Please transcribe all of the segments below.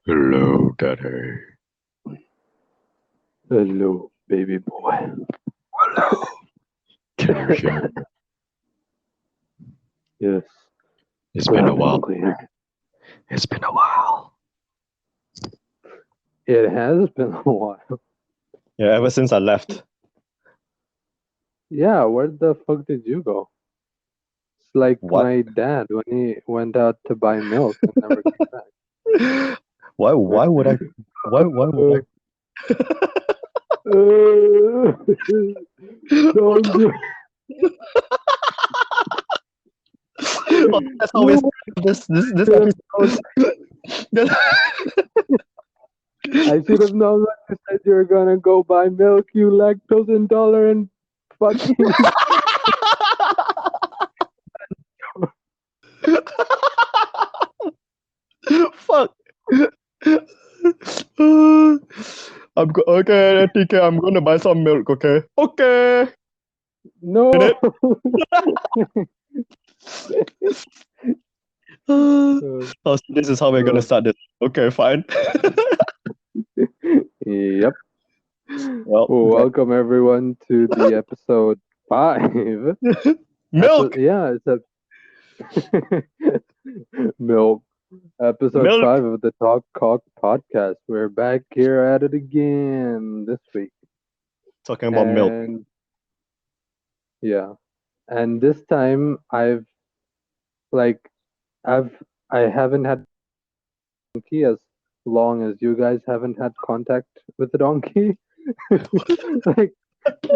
Hello, Daddy. Hello, baby boy. Hello. Can you hear me? Yes, It's been a loud and while. clear. It's been a while. It has been a while. Yeah, ever since I left. Yeah, where the fuck did you go? It's like What? my dad when he went out to buy milk and never came back. Why would I why would I Don't do Oh, that's how we you started this should have episode. I should have known when you said you were gonna go buy milk, you lactose intolerant fucking Fuck. Okay, TK, I'm gonna buy some milk, okay? Okay. no. Minute. Oh, so this is how we're gonna start this. Okay, fine. Yep. Well, Well, welcome everyone to the episode 5. milk. Yeah, it's a milk. Episode Milk. 5 of the Talk Cock podcast. We're back here at it again this week. Talking about milk. And yeah. And this time like I've I haven't had donkey as long as you guys haven't had contact with the donkey. Like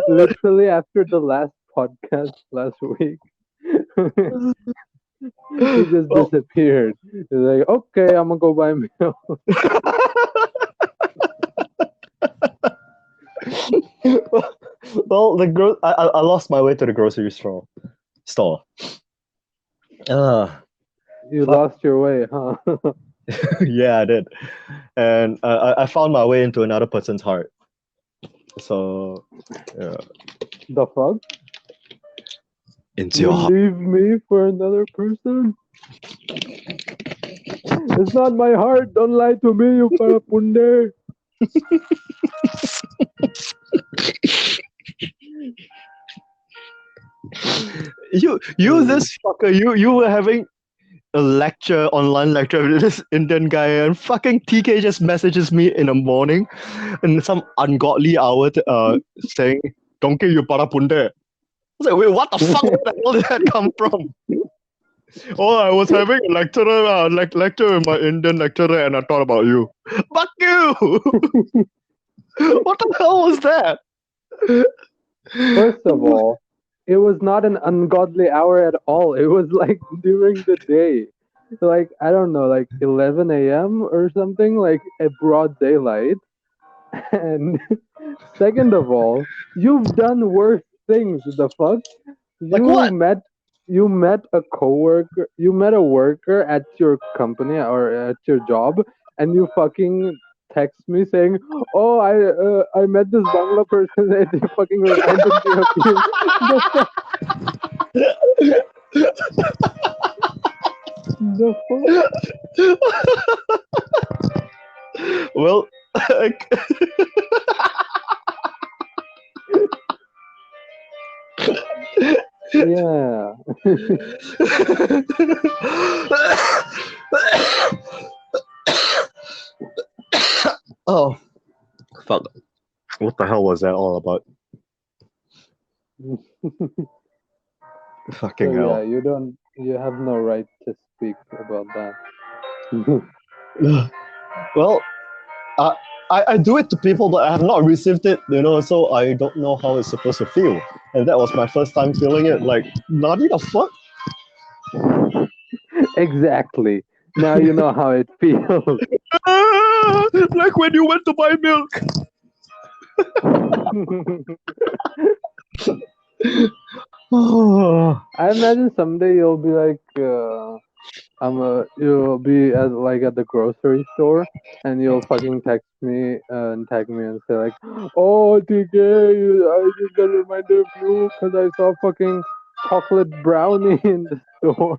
literally after the last podcast last week. He just Well, disappeared. He's like, okay, I'm gonna go buy milk. well, I lost my way to the grocery store. Store. You Fuck. lost your way, huh? Yeah, I did, and I found my way into another person's heart. So, yeah. The fuck? Into You your heart. leave me for another person? It's not my heart. Don't lie to me, you parapunde. You this fucker. You were having a lecture, online lecture with this Indian guy, and fucking TK just messages me in the morning, in some ungodly hour, saying, "Donkey, you para punde." I was like, wait, what the fuck? Where the hell did that come from? Oh, I was having a lecture with my Indian lecturer, and I thought about you. Fuck you! What the hell was that? First of all, it was not an ungodly hour at all. It was like during the day. Like, I don't know, like 11 a.m. or something, like a broad daylight. And second of all, you've done worse things. The fuck? Like You what? met you met a coworker, you met a worker at your company or at your job, and you fucking text me saying, "Oh, I met this Bangla person and it fucking reminded me of you." The fuck? The fuck? Well, Yeah. oh, fuck. What the hell was that all about? Fucking So yeah, hell. you have no right to speak about that. Well, I, I do it to people, but I have not received it, so I don't know how it's supposed to feel. And that was my first time feeling it. Like, naughty the fuck? Exactly. Now you know how it feels. Like when you went to buy milk. I imagine someday you'll be like, you'll be at the grocery store, and you'll fucking text me and tag me and say like, "Oh, TK, I just got reminded of you because I saw fucking chocolate brownie in the store."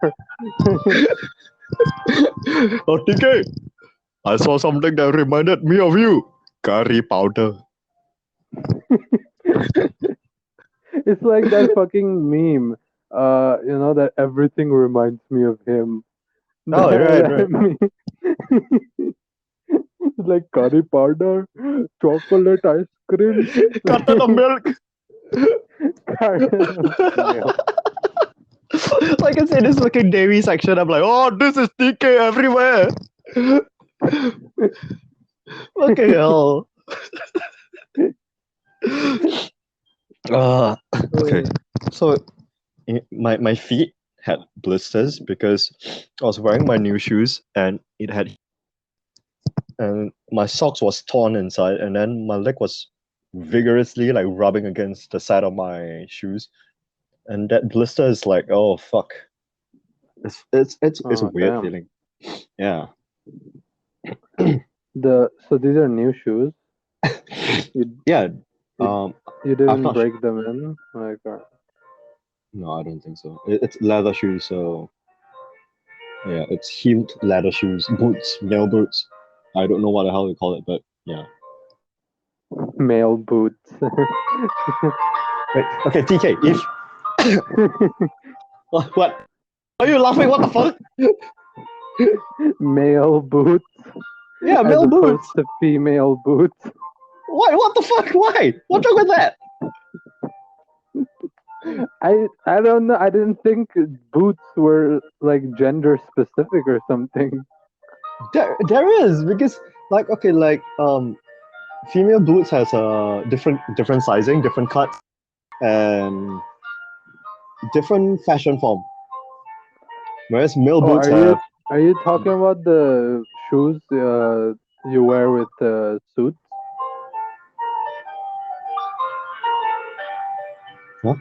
Oh, TK, I saw something that reminded me of you. Curry powder. It's like that fucking meme. That everything reminds me of him. Oh, right, right. Meme. It's like curry powder, chocolate ice cream, Carton of milk. carton of milk. Like I said, this fucking dairy section. I'm like, oh, this is TK everywhere. Fucking hell. Okay. So my feet had blisters because I was wearing my new shoes and my socks was torn inside, and then my leg was vigorously like rubbing against the side of my shoes, and that blister is like, oh fuck. It's a Oh weird damn. feeling. Yeah. So these are new shoes. Yeah. You I'm didn't not break them in, like. No, I don't think so. It's leather shoes, so yeah, it's heeled leather shoes, boots, male boots. I don't know what the hell they call it, but yeah. Male boots. Wait, okay, TK, if what? Are you laughing? What the fuck? Male boots Yeah, as male opposed boots. to female boots. Why? What the fuck? Why? What's wrong with that? I don't know. I didn't think boots were like gender specific or something. There is because female boots has a different sizing, different cuts, and different fashion form. Whereas male boots have Are you talking about the shoes you wear with suits? Huh?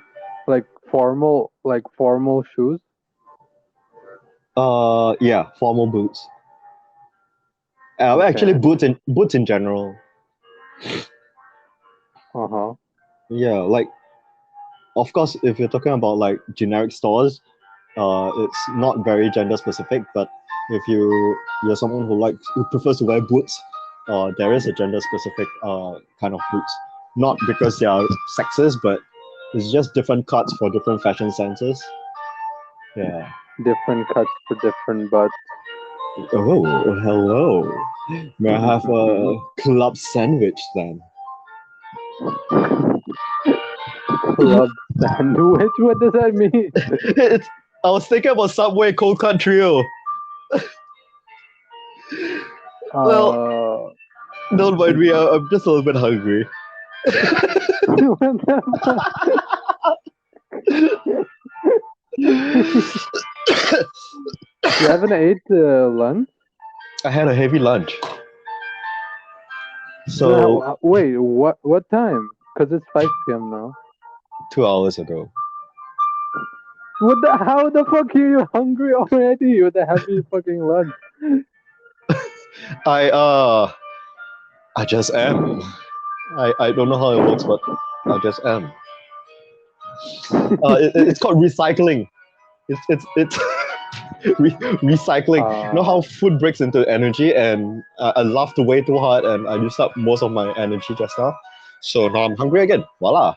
Like formal shoes? yeah, formal boots. Okay. Actually, boots in general. Uh-huh. Yeah, like of course, if you're talking about like generic stores, it's not very gender specific. But if you're someone who prefers to wear boots, there is a gender specific kind of boots. Not because they are sexist, but it's just different cuts for different fashion senses. Yeah. Different cuts for different butts. Oh, hello. May I have a club sandwich then? Club sandwich? What does that mean? I was thinking about Subway Cold Cut Trio. Well, don't mind me. I'm just a little bit hungry. What the fuck? You haven't ate lunch? I had a heavy lunch. So No, wait, what time? Because it's 5 p.m. now. 2 hours ago. How the fuck are you hungry already with a heavy fucking lunch? I just am. I don't know how it works, but I just am. It's called recycling. It's recycling. You know how food breaks into energy, and I laughed way too hard, and I used up most of my energy just now. So now I'm hungry again. Voila.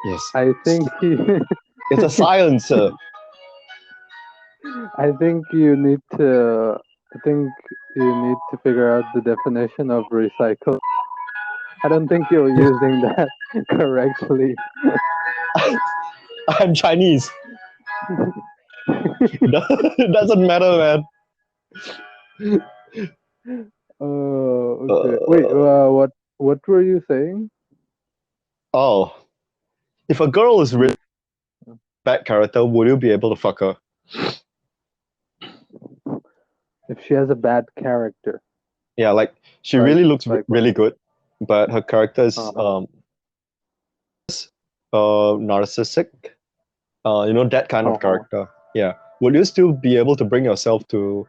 Yes. I think It's a science. I think you need to figure out the definition of recycle. I don't think you're using that correctly. I'm Chinese. It doesn't matter, man. Okay. Wait, what were you saying? Oh, if a girl is really bad character, would you be able to fuck her? If she has a bad character. Yeah, like she Like- really looks like really good, but her character is narcissistic. You know, that kind of character. Yeah. Would you still be able to bring yourself to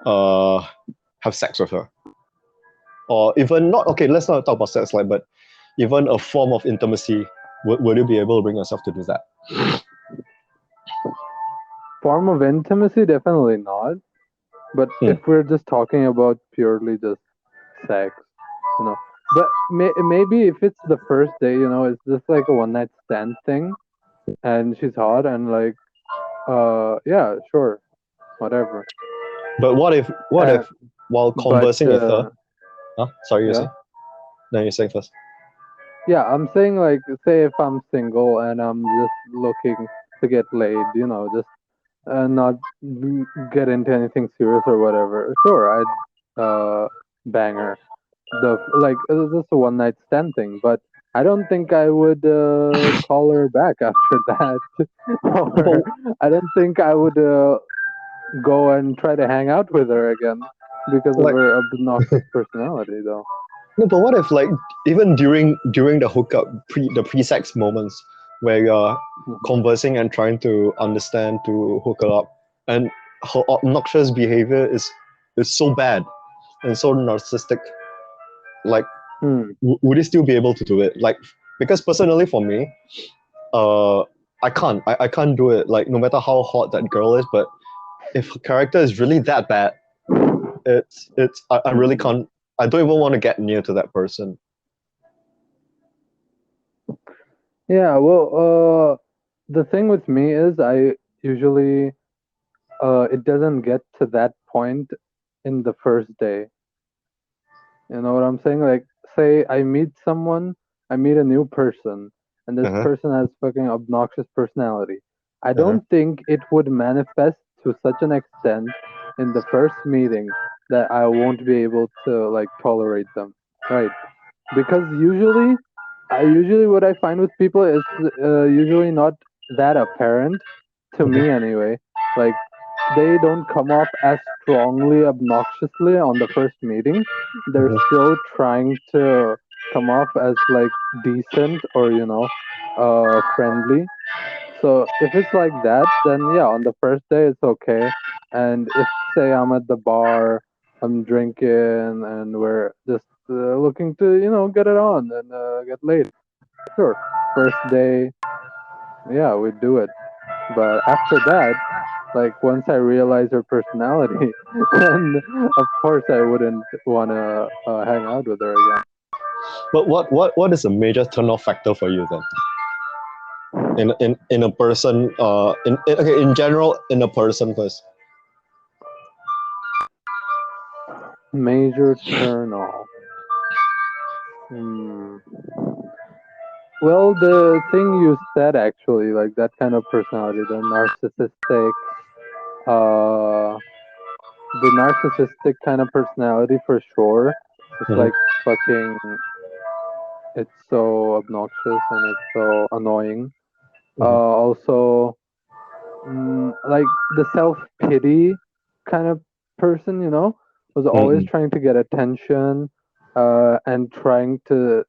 have sex with her? Or even not, okay, let's not talk about sex life, but even a form of intimacy, would you be able to bring yourself to do that? form of intimacy, definitely not. But Hmm. if we're just talking about purely just sex, you know, but maybe if it's the first day, you know, it's just like a one night stand thing, and she's hot and like, yeah, sure, whatever. But what Uh, if while but conversing with her, huh? Sorry, you yeah, say? No, you say first. yeah, I'm saying like, say if I'm single and I'm just looking to get laid, you know, just not get into anything serious or whatever. Sure, I'd bang her. Like just a one night stand thing, but I don't think I would call her back after that, or But I don't think I would go and try to hang out with her again because of like, her obnoxious personality, though. no, but what if like even during the hookup, the pre-sex moments where you're Mhm. conversing and trying to understand to hook her up, and her obnoxious behavior is so bad and so narcissistic. Like, Hmm. would you still be able to do it? Like, because personally for me, uh, I can't do it. Like, no matter how hot that girl is, but if her character is really that bad, I really Hmm. can't. I don't even want to get near to that person. Yeah. Well, the thing with me is I usually it doesn't get to that point in the first day. You know what I'm saying? Like, say I meet someone, I meet a new person, and this Uh-huh. person has fucking obnoxious personality. I Uh-huh. don't think it would manifest to such an extent in the first meeting that I won't be able to like tolerate them, right? Because usually what I find with people is usually not that apparent to me anyway. Like they don't come off as strongly obnoxiously on the first meeting. They're Mhm. still trying to come off as like decent or friendly. So if it's like that, then yeah, on the first day it's okay. And if say I'm at the bar, I'm drinking, and we're just looking to get it on and get laid, sure. First day, yeah, we do it. But after that, like once I realize her personality, then of course I wouldn't want to hang out with her again. But what is a major turn-off factor for you then? In a person, okay, in general, in a person first. Major turn off. Hmm. Well, the thing you said actually, like that kind of personality, uh, the narcissistic kind of personality for sure. It's Mhm. like fucking, it's so obnoxious and it's so annoying. Mhm. Also, like the self pity kind of person, was always Mhm. trying to get attention, and trying to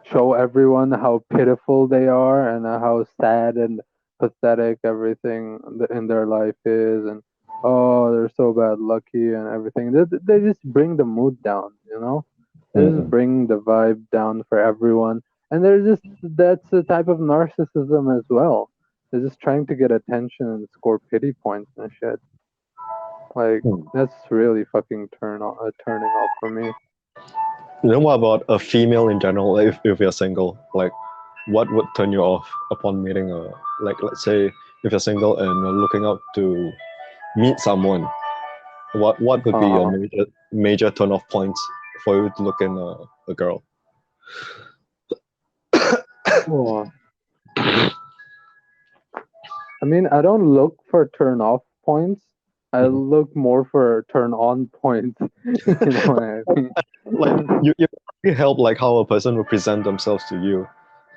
show everyone how pitiful they are and how sad and pathetic everything in their life is, and oh, they're so bad lucky and everything. They just bring the mood down, they just Mhm. bring the vibe down for everyone. And they're just that's a type of narcissism as well. They're just trying to get attention and score pity points and shit. Like Mhm. that's really fucking turning off for me. What about a female in general? If you're single, like, what would turn you off upon meeting a, like, let's say if you're single and you're looking out to meet someone, what would be your Uh-huh. major turn off points for you to look in a girl? Oh, I mean, I don't look for turn off points. I Mhm. look more for turn on points. You know what I mean? Like, you help like how a person will present themselves to you.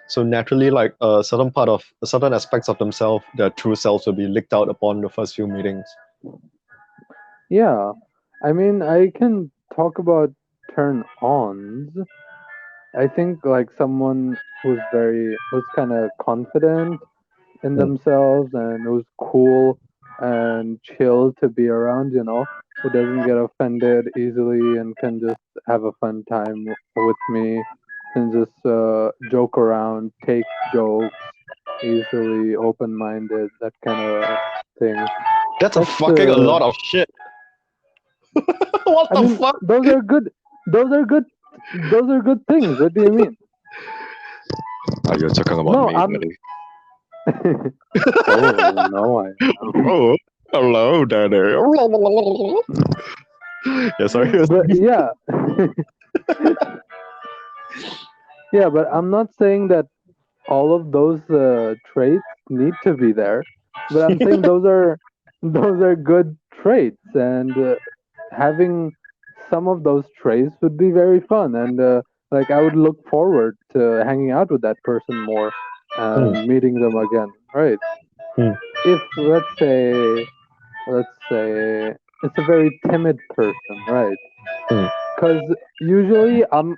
So naturally, like certain aspects of themselves, their true selves will be leaked out upon the first few meetings. Yeah. I mean, I can talk about turn ons. I think like someone who's kind of confident in Mm. themselves and who's cool and chill to be around, who doesn't get offended easily and can just have a fun time with me and just joke around, take jokes easily, open minded, that kind of thing. That's a That's fucking a lot of shit. What I the mean, fuck? those are good. Those are good. Those are good things. What do you mean? Are you talking about No, me, I'm. buddy? Oh no, I. Oh, hello, Daddy. Yeah, sorry. But yeah, yeah. But I'm not saying that all of those traits need to be there. But I'm saying those are good traits, and having some of those traits would be very fun. And like I would look forward to hanging out with that person more Hmm. and meeting them again. Right? Hmm. If let's say it's a very timid person, right? Hmm. Because usually I'm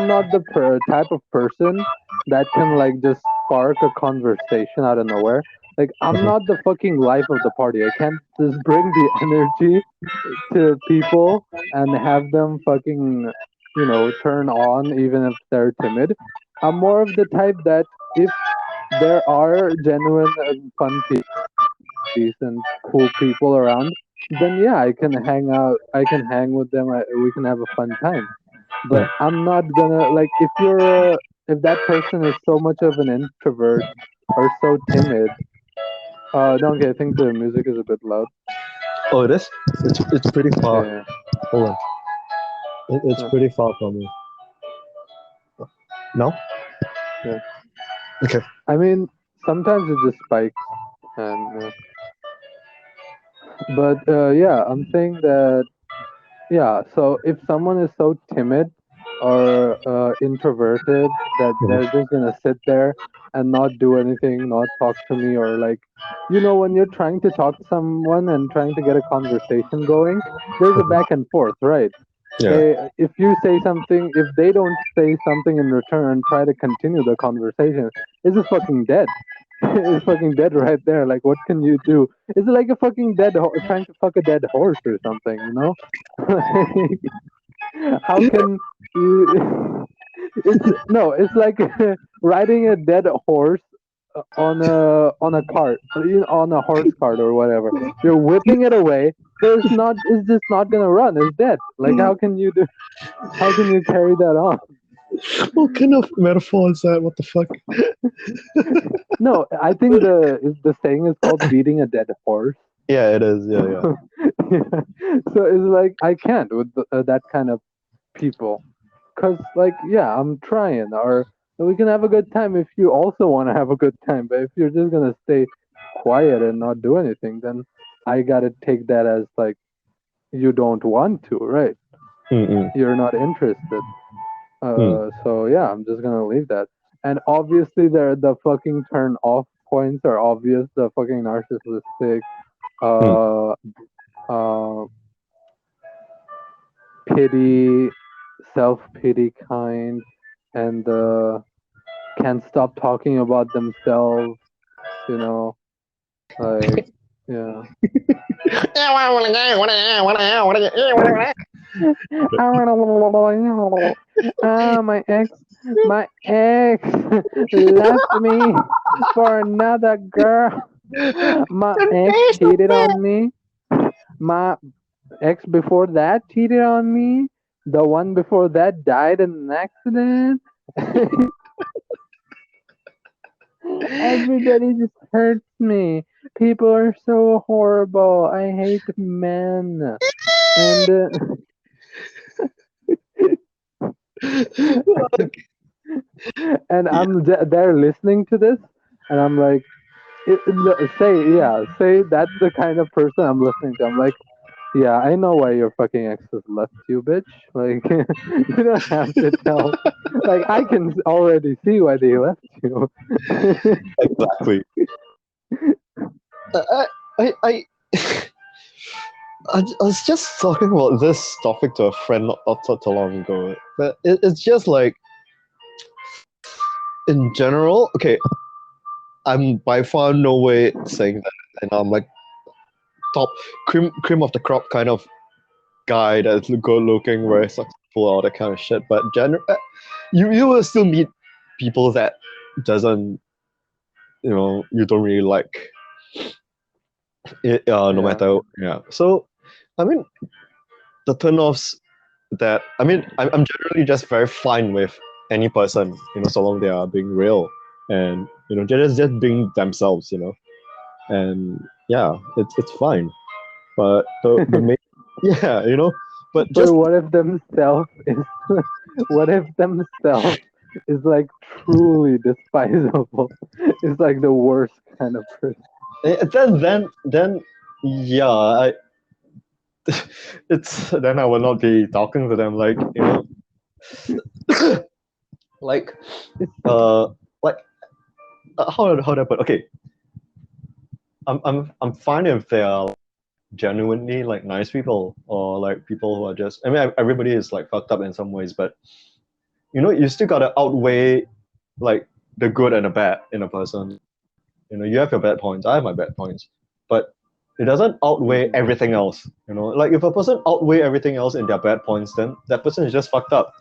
not the type of person that can like just spark a conversation out of nowhere. Like I'm Mhm. not the fucking life of the party. I can't just bring the energy to people and have them fucking, turn on even if they're timid. I'm more of the type that if there are genuine and fun people, decent, cool people around, then yeah, I can hang out. I can hang with them. We can have a fun time. But Yeah. I'm not gonna like if that person is so much of an introvert or so timid. No, okay, I think the music is a bit loud. Oh, it is? It's pretty far. Yeah, Hold on. It's yeah, pretty far from me. No? yeah. Okay. I mean, sometimes it just spikes, and but yeah, I'm saying that yeah. So if someone is so timid or introverted that they're Mhm. just gonna sit there and not do anything, not talk to me, or like, when you're trying to talk to someone and trying to get a conversation going, there's a back and forth, right? Yeah. If you say something, if they don't say something in return and try to continue the conversation, it's just fucking dead. It's fucking dead right there. Like, what can you do? It's like a fucking trying to fuck a dead horse or something, Like, how can you? It's no, it's like riding a dead horse on a cart, on a horse cart or whatever. You're whipping it away, but it's just not gonna run. It's dead. Like, how can you do? How can you carry that on? What kind of metaphor is that? What the fuck? No, I think the saying is called beating a dead horse. Yeah, it is. Yeah, yeah. So it's like I can't with that kind of people. Cause like yeah, I'm trying, or we can have a good time if you also want to have a good time. But if you're just gonna stay quiet and not do anything, then I gotta take that as like you don't want to, right? Mm-mm. You're not interested. Mm. So yeah, I'm just gonna leave that. And obviously, the fucking turn off points are obvious. The fucking narcissistic, Mm. uh, uh, pity, self pity kind, and the can't stop talking about themselves, you know, like yeah. My ex left me for another girl. My ex cheated on me. My ex before that cheated on me. The one before that died in an accident. Everybody just hurts me. People are so horrible. I hate men. And and I'm there listening to this, and I'm like, say that's the kind of person I'm listening to. I'm like, yeah, I know why your fucking ex has left you, bitch. Like, you don't have to tell. Like, I can already see why they left you. Exactly. I, I, I, I was just talking about this topic to a friend not too long ago, but it's just like in general. Okay, I'm by far no way saying that, and I'm like top cream of the crop kind of guy that's good looking, very successful, all that kind of shit. But you will still meet people that doesn't you don't really like. No Yeah. matter, yeah. So, I mean, the turn-offs that, I mean, I'm generally just very fine with any person, so long they are being real and, just being themselves, and yeah, it's fine. But the main, yeah, but But just, what if themselves is what if themselves is like truly despisable? It's like the worst kind of person. then, yeah, it's then I will not be talking to them, like, like, It's like, how do I put? Okay, I'm fine if they are genuinely like nice people, or like people who are just. I mean, everybody is like fucked up in some ways, but you still gotta outweigh like the good and the bad in a person. You have your bad points. I have my bad points, but it doesn't outweigh Mhm. everything else. Like if a person outweigh everything else in their bad points, then that person is just fucked up.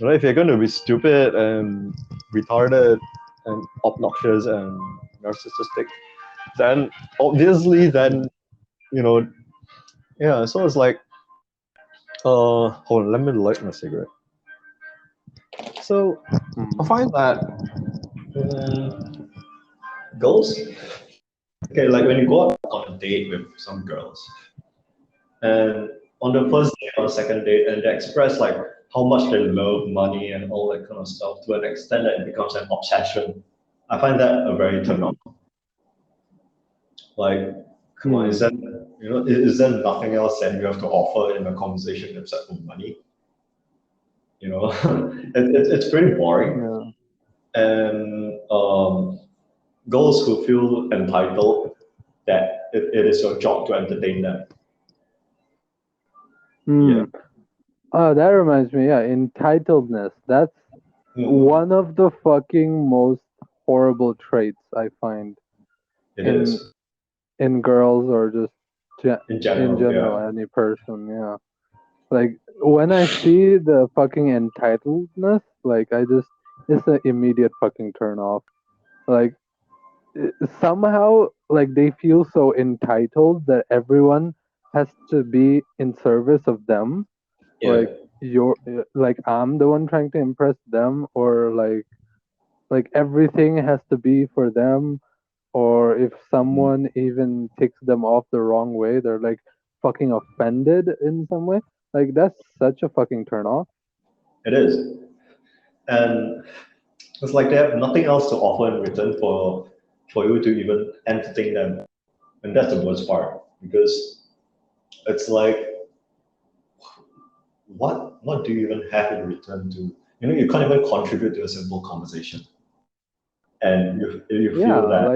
If you're going to be stupid and retarded and obnoxious and narcissistic, then obviously, you know, yeah. So it's like, hold on, let me light my cigarette. So I Mhm. find that um, girls, okay, like when you go out on a date with some girls, and on the first date or second date, and they express like how much they love money and all that kind of stuff to an extent that it becomes an obsession. I find that a very turn on. Like, come on, is Mhm. that is there nothing else that you have to offer in a conversation except for money? It's pretty boring. Yeah. And girls who feel entitled that it is your job to entertain them. Yeah. Hmm. Oh, that reminds me. Yeah, entitledness. That's Mhm. one of the fucking most horrible traits I find It in is girls or just in in general. general Yeah. any person. Yeah. Like when I see the fucking entitledness, like it's an immediate fucking turn off. Like somehow, like they feel so entitled that everyone has to be in service of them. Yeah. Like like I'm the one trying to impress them, or like everything has to be for them. Or if Mhm. someone even ticks them off the wrong way, they're like fucking offended in some way. Like that's such a fucking turn off. It is, and it's like they have nothing else to offer in return for you to even entertain them, and that's the worst part because it's like what do you even have in return to you can't even contribute to a simple conversation, and you Yeah, feel that.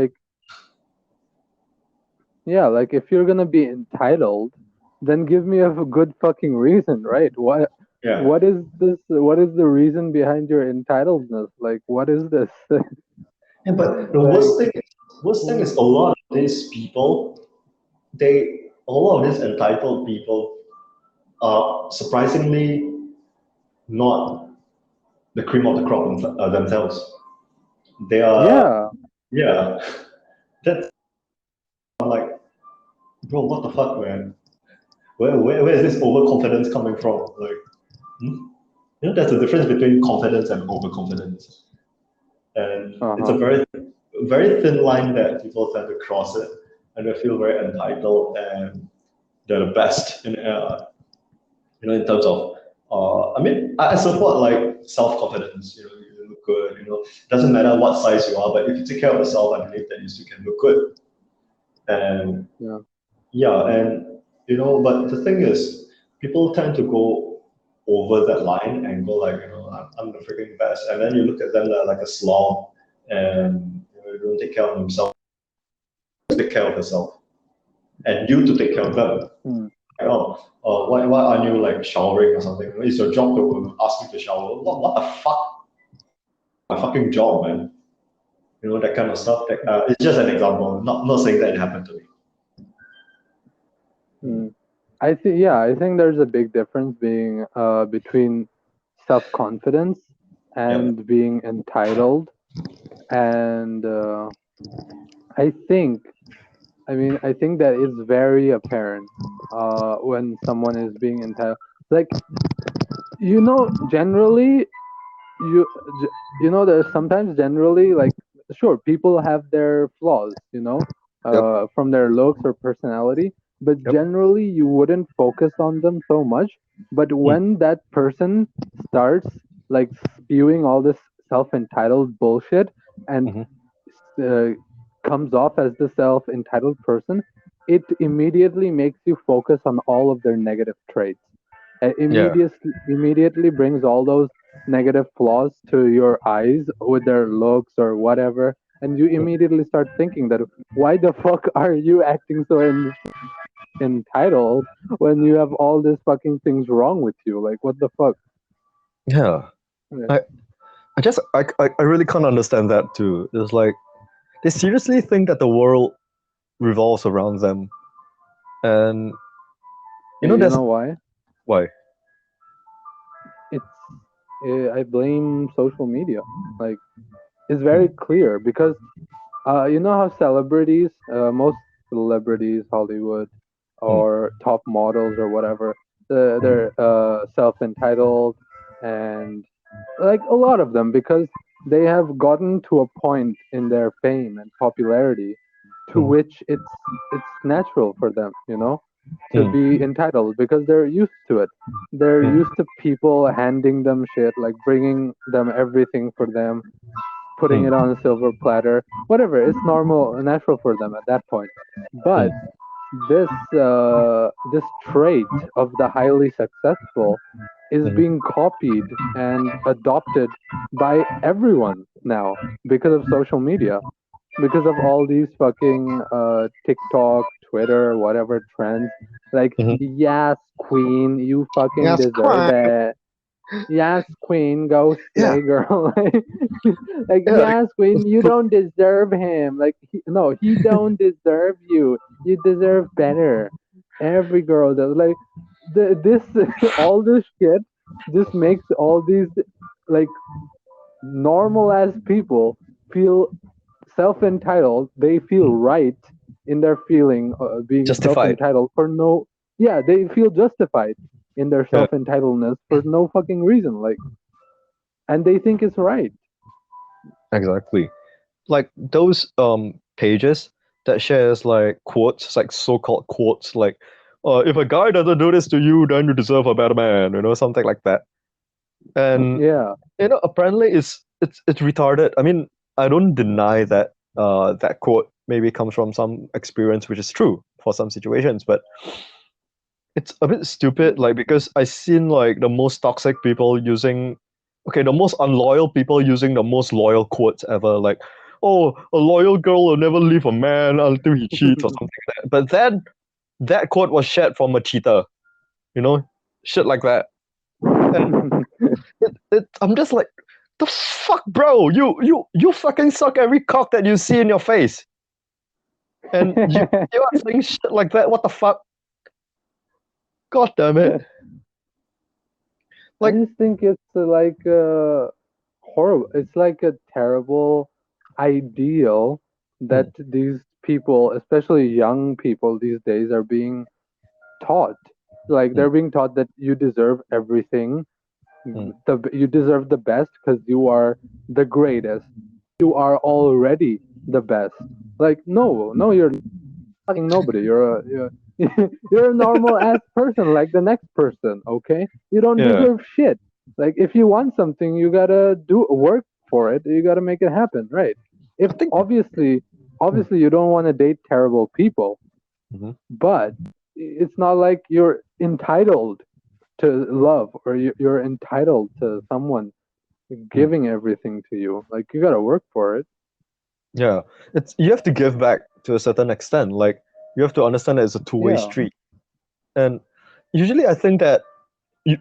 like if you're gonna be entitled, then give me a good fucking reason, right? Yeah. What is the reason behind your entitledness? Like what is this? Yeah, but the Like worst thing is a lot of these people, a lot of these entitled people are surprisingly not the cream of the crop themselves. They are, yeah. yeah. That's I'm like, bro, what the fuck, man? Where is this overconfidence coming from? Like, hmm? There's a difference between confidence and overconfidence, and it's a Uh-huh. very thin line that people tend to cross it, and they feel very entitled and they're the best in terms of I mean I support like self-confidence. You look good. Doesn't matter what size you are, but if you take care of yourself, I believe that you still can look good. And Yeah. yeah, and but the thing is, people tend to go over that line and go like, I'm the freaking best, and then you look at them like a slob, and they don't take care of themselves, take care of yourself, and you to take care of them. Hmm. Like, oh, why aren't you like showering or something? It's your job to ask me to shower. What the fuck? My fucking job, man. That kind of stuff. It's just an example. Not saying that it happened to me. Hmm. I think there's a big difference being between self-confidence Yeah. and being entitled. And I think I mean, I think that it's very apparent when someone is being entitled. Like, generally, you there's sometimes generally, like, sure, people have their flaws, Yep. from their looks or personality, but Yep. generally you wouldn't focus on them so much. But Mm. when that person starts, like, spewing all this self-entitled bullshit and Mhm. uh, comes off as the self-entitled person, it immediately makes you focus on all of their negative traits. It Yeah. immediately brings all those negative flaws to your eyes with their looks or whatever, and you immediately start thinking that, why the fuck are you acting so entitled when you have all these fucking things wrong with you? Like, what the fuck? Yeah. Yeah. I really can't understand that too. It's like they seriously think that the world revolves around them, and You there's know why? why. It's I blame social media. Like, it's very Mm. clear because you know how celebrities, most celebrities, Hollywood Mm. or top models or whatever, they're Mhm. self-entitled, and like a lot of them, because they have gotten to a point in their fame and popularity to Mhm. which it's natural for them, to Mm. be entitled because they're used to it. They're Mm. used to people handing them shit, like bringing them everything for them, putting Mm. it on a silver platter, whatever. It's normal, natural for them at that point. Mm. But this trait of the highly successful is Mhm. being copied and adopted by everyone now because of social media, because of all these fucking TikTok, Twitter, whatever trends. Like, Mhm. yes, queen, you fucking Yes, deserve crime. it. Yes, queen, go Yeah. slay, girl. Like, Yeah. yes, queen, you don't deserve him. Like, no, he don't deserve you. You deserve better. Every girl does. Like, this, all this shit just makes all these, like, normal as people feel self-entitled. They feel Mm. right in their feeling, being Justified. self-entitled for no. Yeah, they feel justified in their Yeah. self-entitledness for no fucking reason. Like, and they think it's right. Exactly. Like those pages that shares like quotes, like so-called quotes, like if a guy doesn't do this to you, then you deserve a better man, something like that. And Yeah, apparently it's retarded. I mean, I don't deny that that quote maybe comes from some experience, which is true for some situations, but it's a bit stupid, like because I seen like the most toxic people using, okay, the most unloyal people using the most loyal quotes ever, like, oh, a loyal girl will never leave a man until he cheats or something like that. But then that quote was shared from a cheater, you know, shit like that. And I'm just like, the fuck, bro, you fucking suck every cock that you see in your face, and you are saying shit like that. What the fuck? God damn it! I Like, just think it's like horrible. It's like a terrible ideal that mm, these people, especially young people these days, are being taught. Like, mm, they're being taught that you deserve everything. mm, You deserve the best because you are the greatest. You are already the best. Like, no, you're fucking nobody. You're a normal ass person like the next person. Okay, you don't yeah. deserve shit. Like, if you want something, you gotta do work for it. You gotta make it happen, right? If I think. Mm, obviously you don't want to date terrible people, mhm, but it's not like you're entitled to love, or you're entitled to someone mm. giving everything to you. Like, you gotta work for it. Yeah, it's you have to give back to a certain extent. Like you have to understand that it's a two-way Yeah, street. And usually, I think that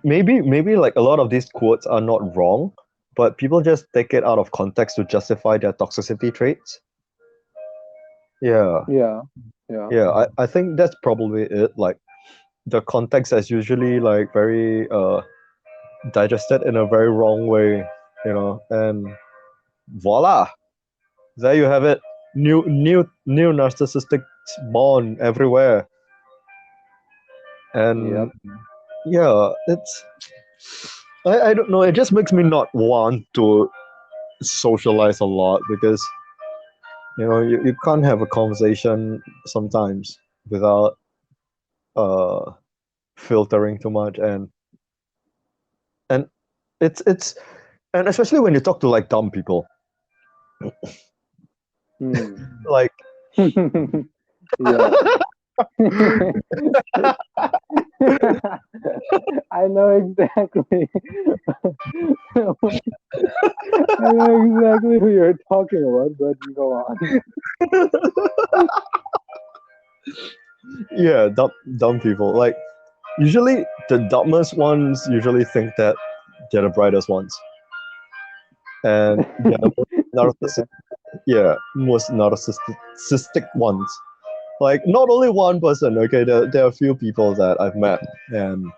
maybe like a lot of these quotes are not wrong, but people just take it out of context to justify their toxicity traits. Yeah, yeah, yeah. yeah. I think that's probably it. Like the context is usually like very digested in a very wrong way, and voila, there you have it. New narcissistic It's born everywhere. And Yep. yeah, I don't know, it just makes me not want to socialize a lot because you can't have a conversation sometimes without uh filtering too much, and it's and especially when you talk to like dumb people Hmm. like Yeah. I know exactly. I know exactly who you're talking about, but go on. yeah, dumb people, like usually the dumbest ones usually think that they're the brightest ones, and they're the most narcissistic, yeah, most narcissistic ones. Like not only one person, okay, there are a few people that I've met, and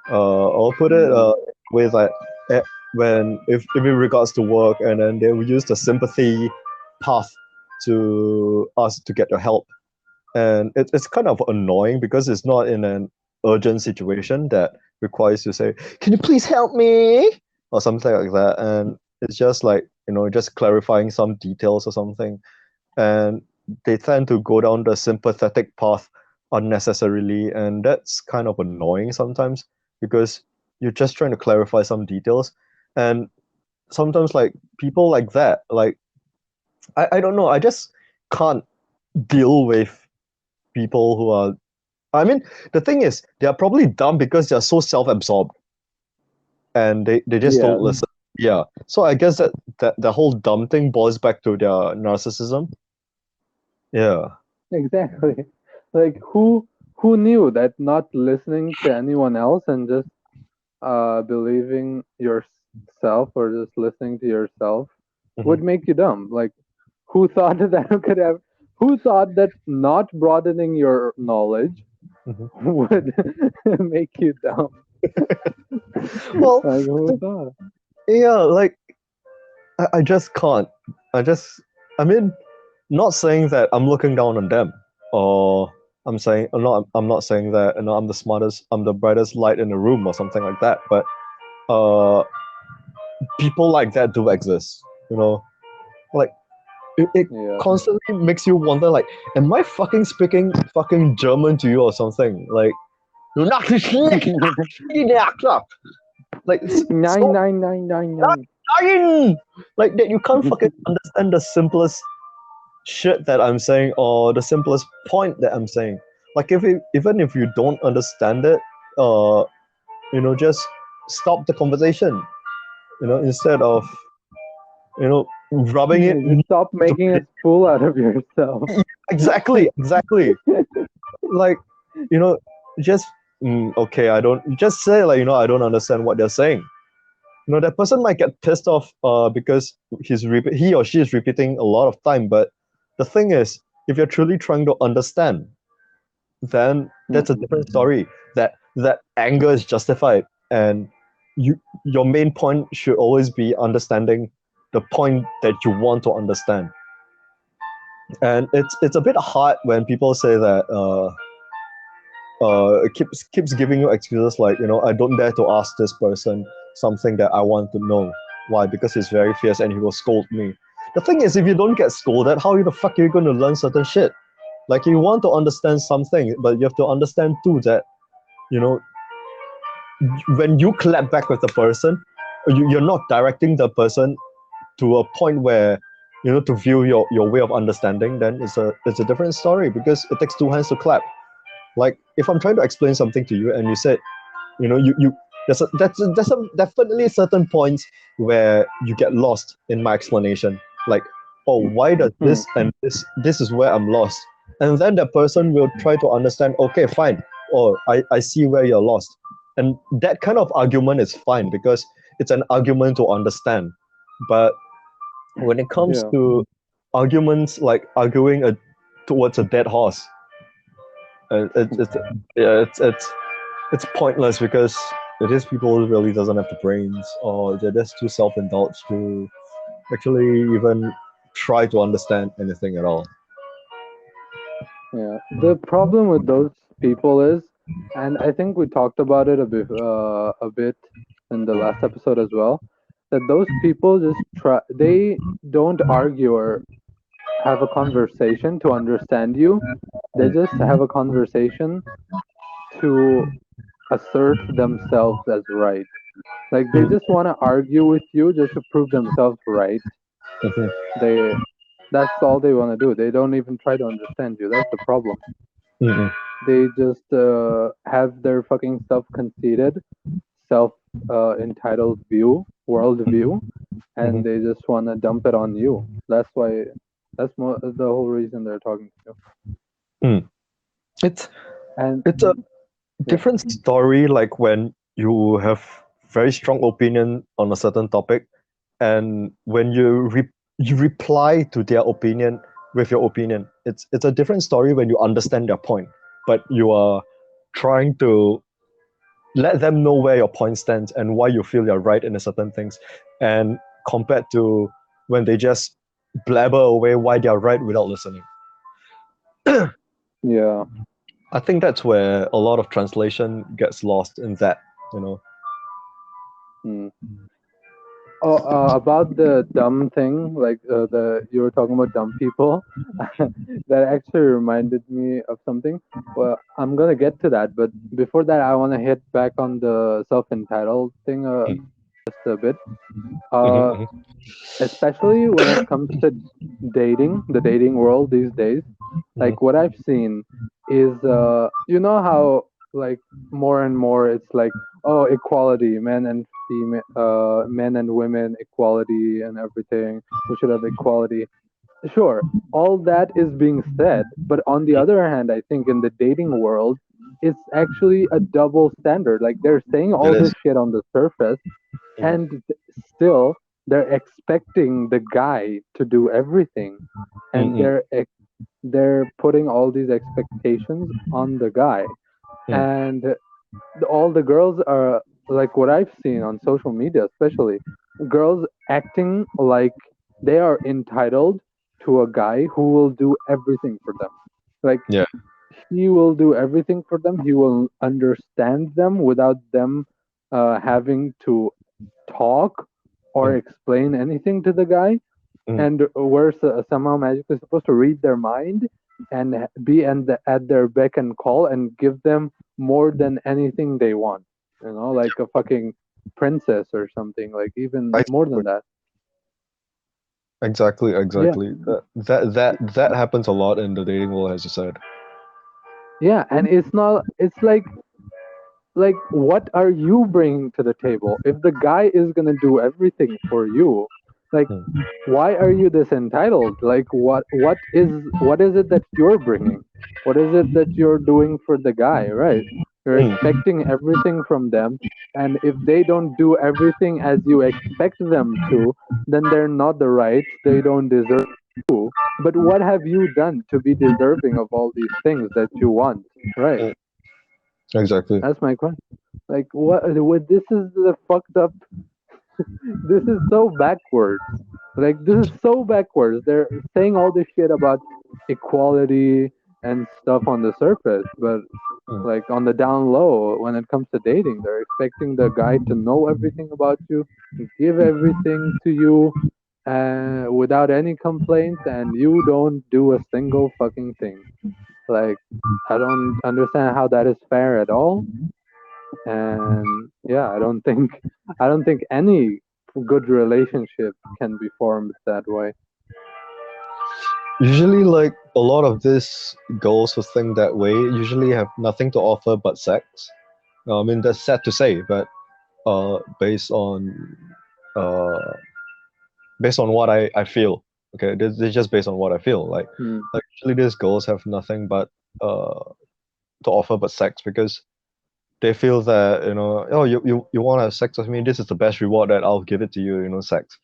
I'll put it Hmm. with like when if in regards to work, and then they will use the sympathy path to us to get the help, and it's kind of annoying because it's not in an urgent situation that requires you to say, "Can you please help me?" or something like that, and it's just like just clarifying some details or something, and they tend to go down the sympathetic path unnecessarily, and that's kind of annoying sometimes because you're just trying to clarify some details, and sometimes like people like that, like I don't know, I just can't deal with people who are, I mean, the thing is they are probably dumb because they're so self-absorbed and they just Yeah, don't listen. Yeah, so I guess that the whole dumb thing boils back to their narcissism. Yeah. exactly. Like who knew that not listening to anyone else and just believing yourself or just listening to yourself Mhm. would make you dumb? Like who thought that could have? Who thought that not broadening your knowledge Mhm. would make you dumb? Well, Like who thought? yeah, like I just can't. I just, I mean, not saying that I'm looking down on them, or I'm not saying that I'm the smartest, I'm the brightest light in the room or something like that. But uh, people like that do exist. Like it Yeah. constantly makes you wonder, like, am I fucking speaking fucking German to you or something? Like, like it's Nine so nine nine nine nine. dying, like that you can't fucking understand the simplest shit that I'm saying or the simplest point that I'm saying. Like even if you don't understand it, uh, just stop the conversation. Instead of rubbing it Yeah, just stop making a fool out of yourself. exactly. Like you know, just okay. I don't just say like I don't understand what they're saying. That person might get pissed off because he or she is repeating a lot of time. But the thing is, if you're truly trying to understand, then that's a Mhm. different story. That anger is justified, and your main point should always be understanding the point that you want to understand. And it's a bit hard when people say that it keeps giving you excuses like I don't dare to ask this person something that I want to know. Why? Because he's very fierce and he will scold me. The thing is, if you don't get scolded, how the fuck are you going to learn certain shit? Like you want to understand something, but you have to understand too that you know when you clap back with the person, you're not directing the person to a point where to view your way of understanding. Then it's a different story because it takes two hands to clap. Like if I'm trying to explain something to you and you said, you there's definitely certain points where you get lost in my explanation. Like, oh, why does Hmm. this and this is where I'm lost. And then the person will try to understand, okay, fine. Oh, I see where you're lost. And that kind of argument is fine because it's an argument to understand. But when it comes Yeah. to arguments like arguing towards a dead horse, it's yeah, it's pointless because it is people who really doesn't have the brains or they're just too self-indulged to actually even try to understand anything at all. Yeah. The problem with those people is, and I think we talked about it a bit in the last episode as well, that those people just try. They don't argue or have a conversation to understand you. They just have a conversation to assert themselves as right. Like they just want to argue with you just to prove themselves right. Mhm. They That's all they want to do. They don't even try to understand you. That's the problem. Mhm. They just have their fucking self-conceited, self entitled world view, and Mhm. they just want to dump it on you. That's why. The whole reason they're talking to Mm. It's you. And it's a yeah, different story like when you have very strong opinion on a certain topic, and when you reply to their opinion with your opinion. It's a different story when you understand their point, but you are trying to let them know where your point stands and why you feel you're right in a certain things, and compared to when they just blabber away why they're right without listening. yeah. I think that's where a lot of translation gets lost in that, you know. Hmm. Oh, about the dumb thing, like the you were talking about dumb people, that actually reminded me of something. Well, I'm gonna get to that, but before that, I want to hit back on the self-entitled thing just a bit. Uh, Mhm. Especially when it comes to dating, the dating world these days. Mhm. Like what I've seen is, you know how like more and more it's like, oh, equality, men and women, equality and everything. We should have equality. Sure, all that is being said, but on the other hand, I think in the dating world, it's actually a double standard. Like they're saying It all is. this shit on the surface, Mhm. and still they're expecting the guy to do everything, and Mhm. they're putting all these expectations on the guy, Mhm. and all the girls are like what I've seen on social media, especially girls acting like they are entitled to a guy who will do everything for them. Like Yeah. he will do everything for them. He will understand them without them having to talk or Mhm. explain anything to the guy, Mhm. and we're somehow magically supposed to read their mind and be at their beck and call and give them more than anything they want. You know, like a fucking princess or something, like even more Exactly. than that. Exactly. Yeah, Exactly. That happens a lot in the dating world, as you said. yeah, and it's not. It's like what are you bringing to the table if the guy is going to do everything for you? Like Mhm. why are you this entitled? Like what is it that you're bringing? What is it that you're doing for the guy, right? You're Mhm. expecting everything from them, and if they don't do everything as you expect them to, then they're not the right, they don't deserve you. But what have you done to be deserving of all these things that you want, right? Mhm. Exactly. That's my question. Like what this is the fucked up. This is so backwards. Like this is so backwards. They're saying all this shit about equality and stuff on the surface, but Mhm. like on the down low, when it comes to dating, they're expecting the guy to know everything about you, give everything to you, without any complaints, and you don't do a single fucking thing. Like I don't understand how that is fair at all. And yeah, I don't think any good relationship can be formed that way. Usually, like a lot of these girls who think that way usually have nothing to offer but sex. I mean, that's sad to say, but based on uh, what I feel. Okay, this is just based on what I feel. Hmm. Like usually these girls have nothing but uh to offer but sex because they feel that oh you want to have sex with me, this is the best reward that I'll give it to you, sex.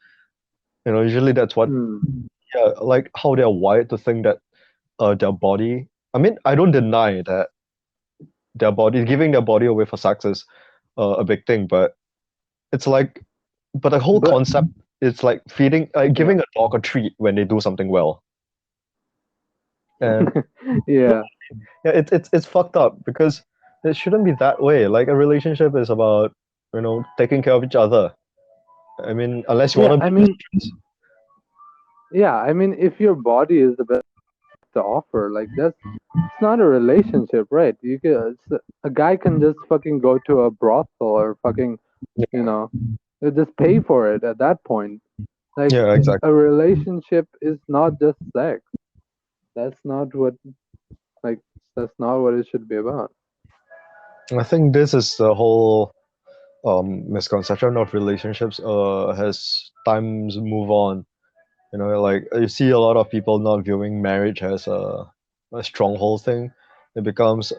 Usually that's what, Hmm. yeah, like how they're wired to think that their body. I mean, I don't deny that their body giving their body away for sex is a big thing, but it's like, but the whole But concept is like feeding, yeah, giving a dog a treat when they do something well. And Yeah. yeah, it's fucked up because it shouldn't be that way. Like a relationship is about, taking care of each other. I mean, unless you Yeah, want to I be mean, best yeah, I mean, if your body is the best to offer, like that's it's not a relationship, right? You can a guy can just fucking go to a brothel or fucking, you friends. know, just pay for it at that point. Like Yeah, exactly. a relationship is not just sex. That's not what like that's not what it should be about. I think this is the whole misconception of relationships. Has times move on, like you see a lot of people not viewing marriage as a stronghold thing. It becomes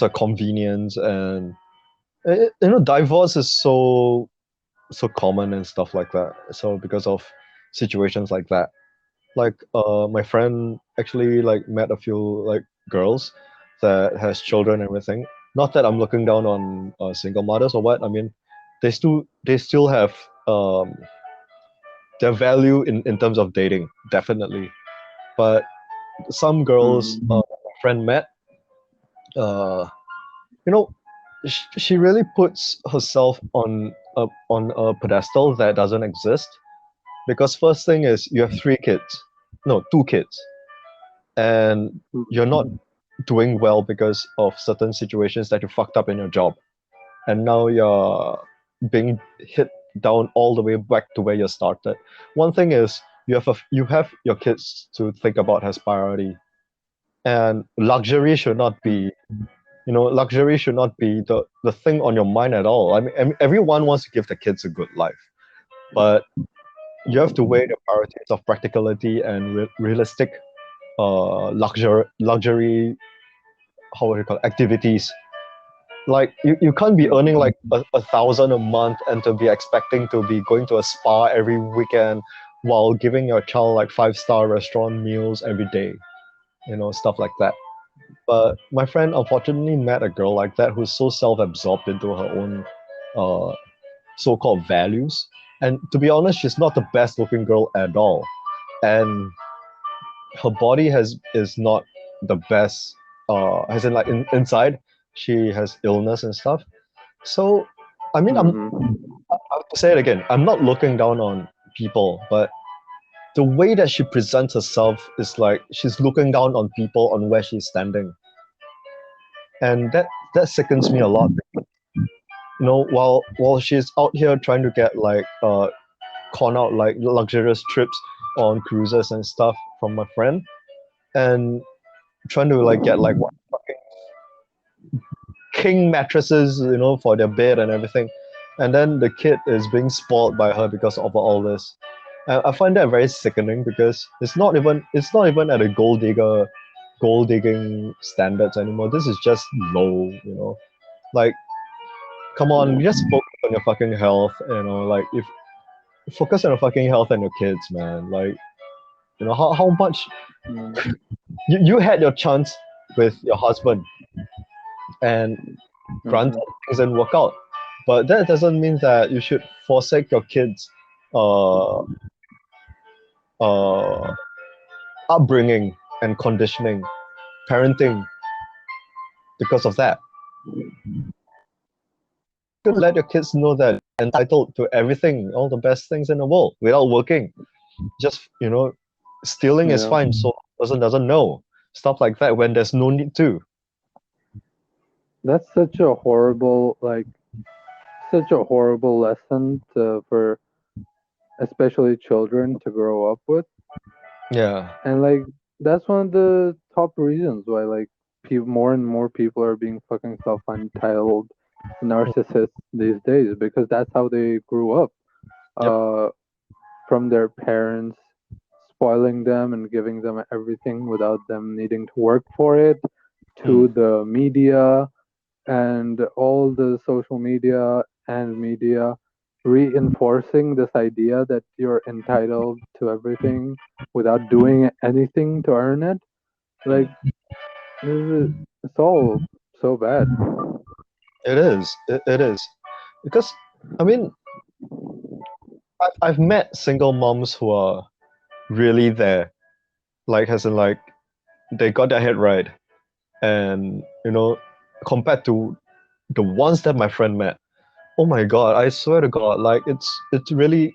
a convenience, and divorce is so common and stuff like that. So because of situations like that, like my friend actually like met a few like girls that has children and everything. Not that I'm looking down on single mothers or what. I mean, they still have um their value in terms of dating, definitely. But some girls Hmm. my friend met, uh you know she really puts herself on a pedestal that doesn't exist. Because first thing is you have three kids, no, two kids, and you're not doing well because of certain situations that you fucked up in your job, and now you're being hit down all the way back to where you started. One thing is you have your kids to think about as priority, and luxury should not be the thing on your mind at all. I mean everyone wants to give the kids a good life, but you have to weigh the priorities of practicality and realistic luxury, how would you call it, activities. Like you can't be earning like a thousand a month and to be expecting to be going to a spa every weekend while giving your child like 5-star restaurant meals every day, stuff like that. But my friend unfortunately met a girl like that who's so self-absorbed into her own uh, so-called values. And to be honest, she's not the best looking girl at all. And her body is not the best, as in like inside she has illness and stuff. So I mean, Hmm. I have to say it again, I'm not looking down on people, but the way that she presents herself is like she's looking down on people on where she's standing. And that sickens me a lot. While she's out here trying to get like con out like luxurious trips on cruises and stuff from my friend, and trying to like get like what fucking king mattresses, for their bed and everything, and then the kid is being spoiled by her because of all this. I find that very sickening because it's not even at a gold digging standards anymore. This is just low. Like, come on, just focus on your fucking health. Like if focus on your fucking health and your kids, man. Like, how much you had your chance with your husband, and granted Hmm. things didn't work out, but that doesn't mean that you should forsake your kids uh uh upbringing and conditioning, parenting, because of that. You should let your kids know that they're entitled to everything, all the best things in the world without working. Just, stealing is Yeah. fine so the person doesn't know. Stuff like that when there's no need to. That's such a horrible lesson for especially children to grow up with. Yeah. And like that's one of the top reasons why like more and more people are being fucking self-entitled narcissists these days because that's how they grew up. Yep. Uh, from their parents spoiling them and giving them everything without them needing to work for it, Hmm. to the media and all the social media and media reinforcing this idea that you're entitled to everything without doing anything to earn it. Like it's all so bad. It is. It is. Because, I mean, I've met single moms who are really there. Like, as in, like, they got their head right, and compared to the ones that my friend met, oh my god, I swear to God, like it's really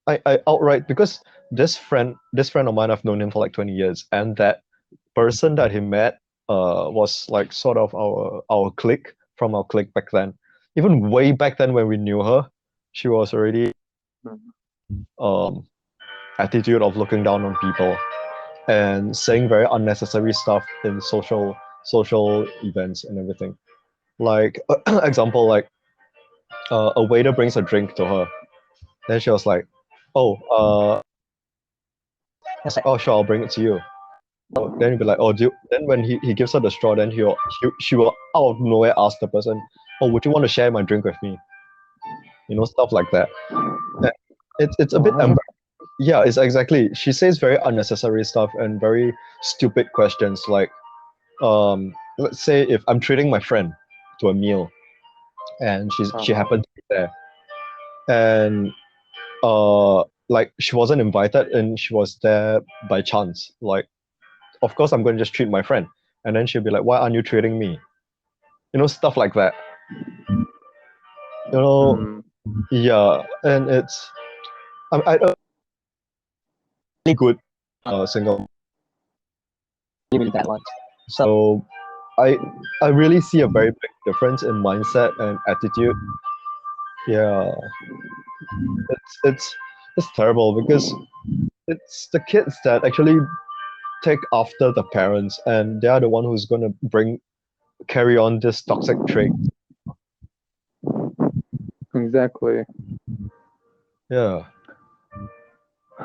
I outright, because this friend of mine, I've known him for like 20 years, and that person that he met was like sort of our clique, from our clique back then. Even way back then when we knew her, she was already um attitude of looking down on people and saying very unnecessary stuff in social events and everything. Like example, like a waiter brings a drink to her, then she was like, "Oh, I was like, oh, sure, I'll bring it to you." Oh, then he'd be like, "Oh, then when he gives her the straw, then she will out of nowhere ask the person, "Oh, would you want to share my drink with me?" Stuff like that. And it's a bit What? yeah, it's exactly. She says very unnecessary stuff and very stupid questions. Like, let's say if I'm treating my friend to a meal, and she Uh-huh. happened to be there, and like she wasn't invited and she was there by chance. Like, of course I'm going to just treat my friend, and then she'll be like, "Why aren't you treating me?" Stuff like that. You know, Hmm. yeah, and it's I really good single, really bad ones. So I I really see a very big difference in mindset and attitude. Yeah, it's terrible because it's the kids that actually take after the parents, and they are the one who's gonna carry on this toxic trait. Exactly. Yeah,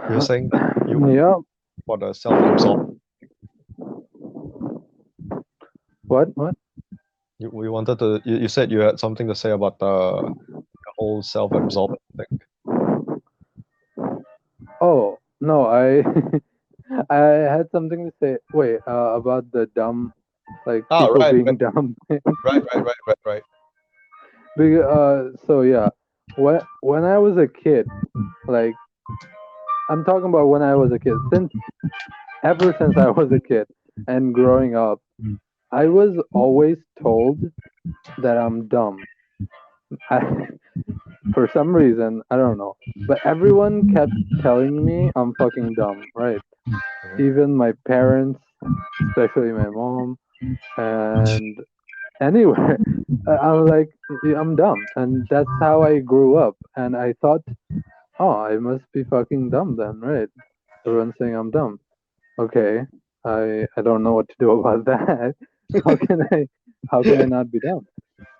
you're saying that you Yeah. for the self-absorbed. What? We wanted to. You said you had something to say about the whole self-absorbed thing. Oh, no, I I had something to say. Wait, about the dumb, like Ah, people right, being dumb. right. So yeah, when I was a kid, like I'm talking about when I was a kid, ever since I was a kid and growing up, I was always told that I'm dumb. I, for some reason, I don't know, but everyone kept telling me I'm fucking dumb, right? Even my parents, especially my mom, and anywhere, I'm like, I'm dumb, and that's how I grew up. And I thought, oh, I must be fucking dumb then, right? Everyone's saying I'm dumb. Okay, I don't know what to do about that. How can I not be dumb?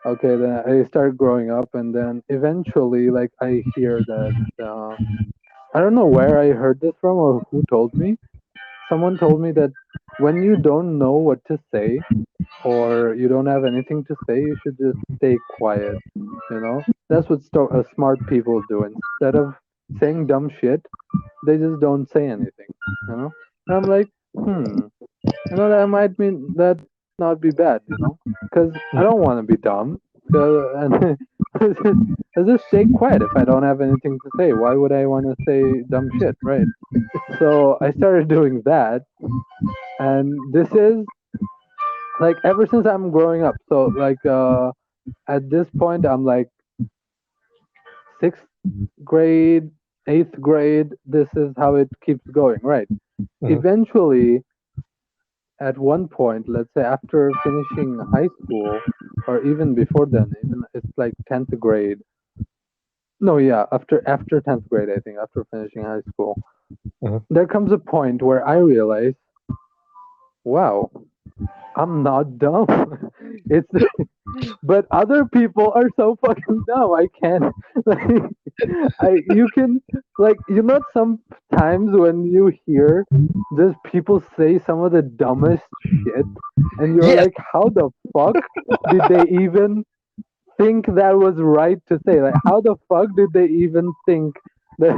Okay, then I start growing up, and then eventually, like I hear that I don't know where I heard this from or who told me. Someone told me that when you don't know what to say or you don't have anything to say, you should just stay quiet. That's what smart people do. Instead of saying dumb shit, they just don't say anything. And I'm like, that might mean that not be bad. Because I don't want to be dumb. And I just stay quiet if I don't have anything to say. Why would I want to say dumb shit, right? So I started doing that, and this is like ever since I'm growing up. So like at this point, I'm like sixth grade, eighth grade. This is how it keeps going, right? Mhm. Eventually, at one point, let's say after finishing high school, or even before then, even it's like 10th grade. No, yeah, after 10th grade, I think, after finishing high school, Mhm. there comes a point where I realize, wow, I'm not dumb. It's but other people are so fucking dumb. I can't like you can like sometimes when you hear just people say some of the dumbest shit and you're Yes. like, how the fuck did they even think that was right to say? Like, how the fuck did they even think that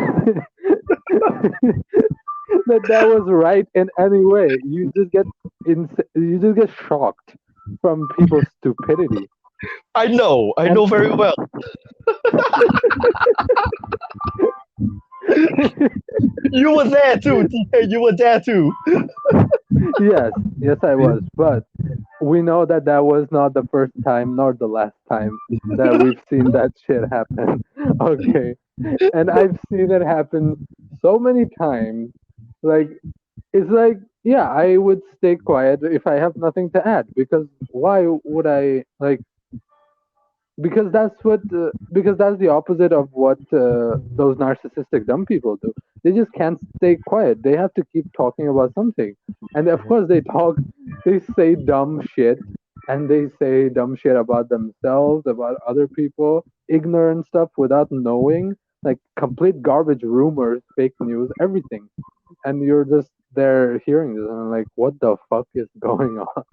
that was right in any way? You just get shocked from people's stupidity. I And know very well. You were there too, TK. You were there too. Yes, I was. But we know that that was not the first time nor the last time that we've seen that shit happen. Okay. And I've seen it happen so many times. Like, it's like, yeah, I would stay quiet if I have nothing to add, because why would I, like, because that's the opposite of what those narcissistic dumb people do. They just can't stay quiet. They have to keep talking about something, and of course they say dumb shit, and they say dumb shit about themselves, about other people, ignorant stuff without knowing, like complete garbage, rumors, fake news, everything. And you're just there hearing this, and I'm like, what the fuck is going on?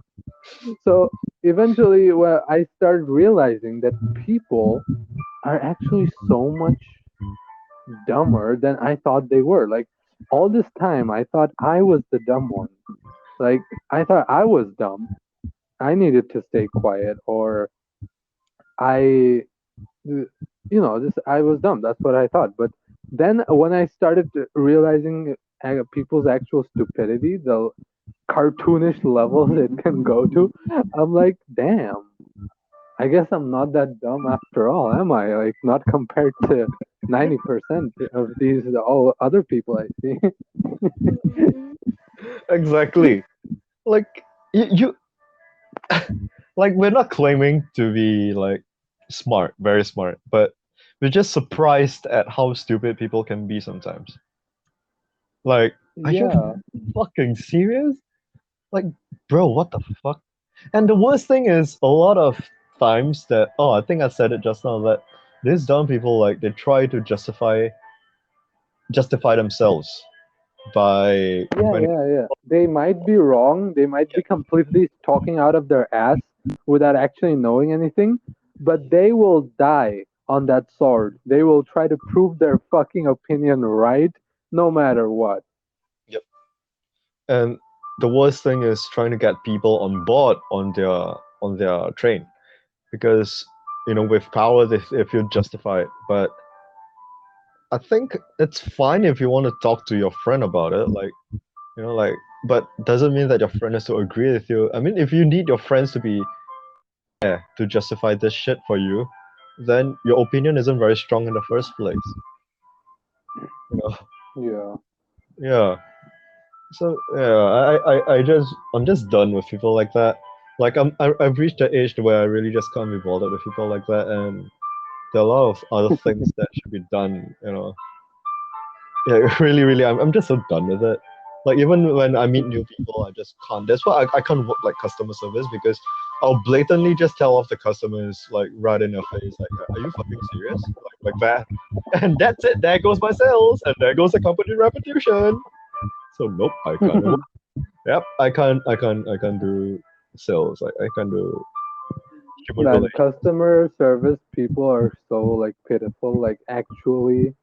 So eventually, well, I started realizing that people are actually so much dumber than I thought they were. Like, all this time, I thought I was the dumb one. Like, I thought I was dumb. I needed to stay quiet, or I, this I was dumb. That's what I thought. But then when I started realizing people's actual stupidity, the cartoonish levels it can go to, I'm like, damn. I guess I'm not that dumb after all, am I? Like, not compared to 90% of these all other people I see. Exactly. Like you like we're not claiming to be like smart, very smart, but we're just surprised at how stupid people can be sometimes. Like, are you Yeah, fucking serious? Like, bro, what the fuck? And the worst thing is a lot of times that I think I said it just now that these dumb people like they try to justify themselves by yeah, finding yeah, yeah. They might be wrong. They might be completely talking out of their ass without actually knowing anything, but they will die on that sword. They will try to prove their fucking opinion right no matter what. Yep. And the worst thing is trying to get people on board on their train because with power they feel justified. But I think it's fine if you want to talk to your friend about it, like but doesn't mean that your friend has to agree with you. I mean, if you need your friends to be there to justify this shit for you, then your opinion isn't very strong in the first place. You know? Yeah. Yeah. So yeah, I'm just done with people like that. Like I've reached the age where I really just can't be bothered with people like that, and there are a lot of other things that should be done. Yeah, really, really, I'm just so done with it. Like even when I meet new people, I just can't. That's why I can't work like customer service because I'll blatantly just tell off the customers like right in their face, like, "Are you fucking serious?" Like that, and that's it. There goes my sales, and there goes the company reputation. So nope, I can't. Yep, I can't do sales. I can't do human Man, relations. customer service people are so like pitiful. Like, actually,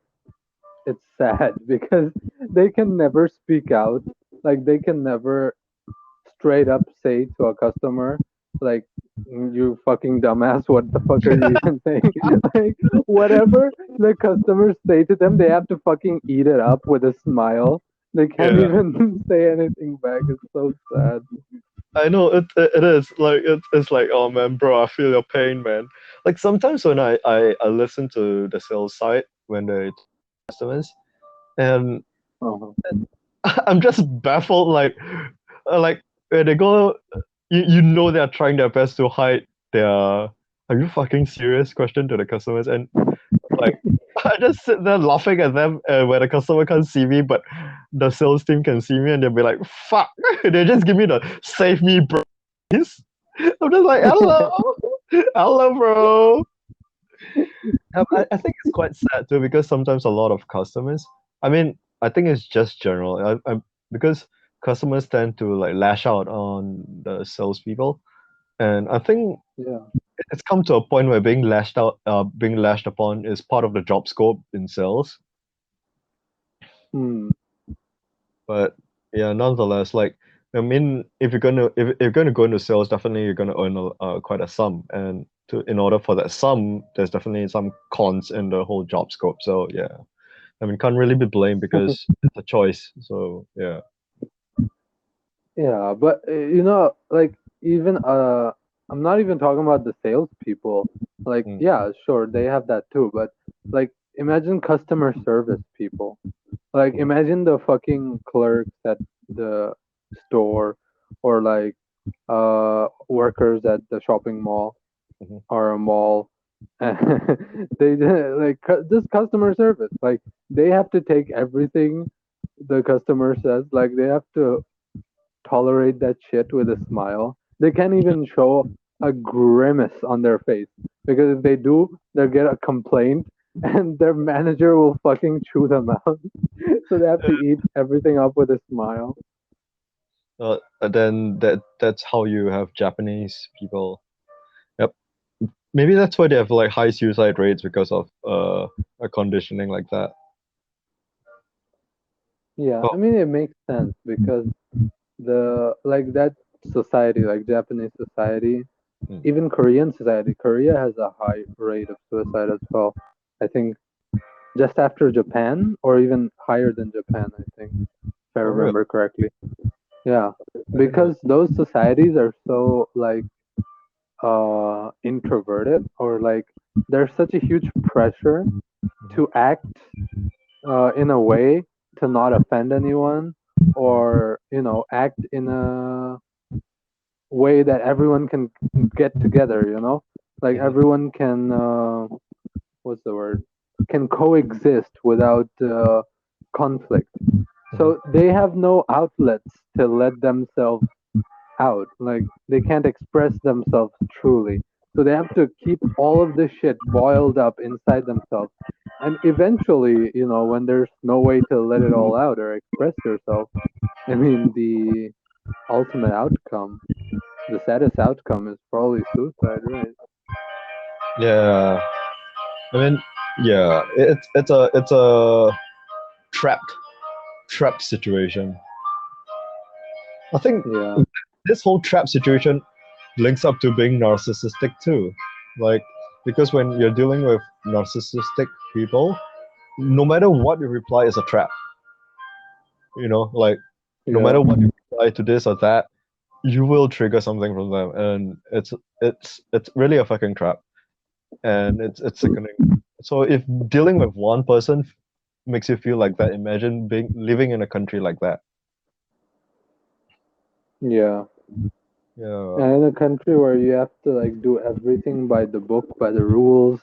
it's sad because they can never speak out. Like, they can never straight up say to a customer, like, you fucking dumbass, what the fuck are you even saying? Like, whatever the customers say to them, they have to fucking eat it up with a smile. They can't Yeah, even say anything back. It's so sad. I know it is like it's like, oh man, bro, I feel your pain, man. Like sometimes when I listen to the sales side when they talk to customers, and Uh-huh. I'm just baffled. Like when they go, you know they're trying their best to hide their "Are you fucking serious?" question to the customers, and like I just sit there laughing at them where the customer can't see me, but the sales team can see me, and they'll be like, "Fuck!" They just give me the "Save me, bro." Please. I'm just like, "Hello, hello, bro." I think it's quite sad too because sometimes a lot of customers. I mean, I think it's just general. Because customers tend to like lash out on the salespeople, and I think Yeah. it's come to a point where being lashed upon is part of the job scope in sales. Hmm. But yeah, nonetheless, like I mean, if you're gonna go into sales, definitely you're gonna earn quite a sum, and in order for that sum, there's definitely some cons in the whole job scope. So yeah, I mean, can't really be blamed because it's a choice. So yeah, Yeah, but like even I'm not even talking about the salespeople. Like, Mm. yeah, sure, they have that too, but like imagine customer service people. Like Mhm. imagine the fucking clerks at the store or like workers at the shopping mall Mhm. or a mall. Like just customer service. Like they have to take everything the customer says. Like they have to tolerate that shit with a smile. They can't even show a grimace on their face because if they do, they'll get a complaint and their manager will fucking chew them out. So they have to eat everything up with a smile. Then that's how you have Japanese people. Yep. Maybe that's why they have like high suicide rates because of a conditioning like that. Yeah, Oh, I mean it makes sense because the like that society, like Japanese society, mm. even Korean society, Korea has a high rate of suicide as well. I think just after Japan, or even higher than Japan, I think, if I Oh, really? remember correctly. Yeah, I didn't know. because those societies are so like introverted, or like there's such a huge pressure Mhm. to act in a way to not offend anyone, Mhm. or act in a way that everyone can get together. Like Mhm. everyone can what's the word, can coexist without conflict. Mhm. So they have no outlets to let themselves out. Like they can't express themselves truly. So they have to keep all of this shit boiled up inside themselves. And eventually, when there's no way to let it all out or express yourself, I mean, the ultimate outcome, the saddest outcome is probably suicide, right? Yeah. I mean, yeah. It's a trapped situation. I think Yeah. this whole trap situation links up to being narcissistic too. Like, because when you're dealing with narcissistic people, no matter what you reply is a trap. Like no Yeah. matter what you reply to this or that, you will trigger something from them, and it's really a fucking trap, and it's sickening. So if dealing with one person makes you feel like that, imagine being living in a country like that. Yeah. Yeah. And in a country where you have to like do everything by the book, by the rules,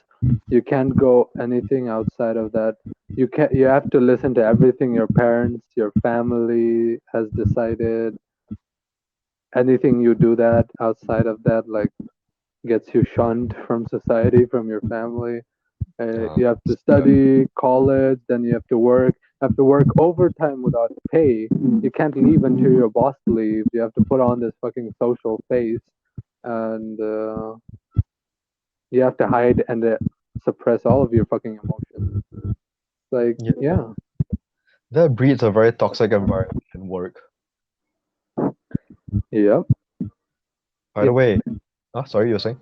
you can't go anything outside of that. You have to listen to everything your parents, your family has decided. Anything you do that outside of that like gets you shunned from society, from your family. Uh, You have to yeah. study college, then you have to work. You have to work overtime without pay. You can't leave until your boss leaves. You have to put on this fucking social face, and you have to hide and suppress all of your fucking emotions. Like, Yeah. yeah, That breeds a very toxic environment in work. yep, By the it. way, sorry, you're saying?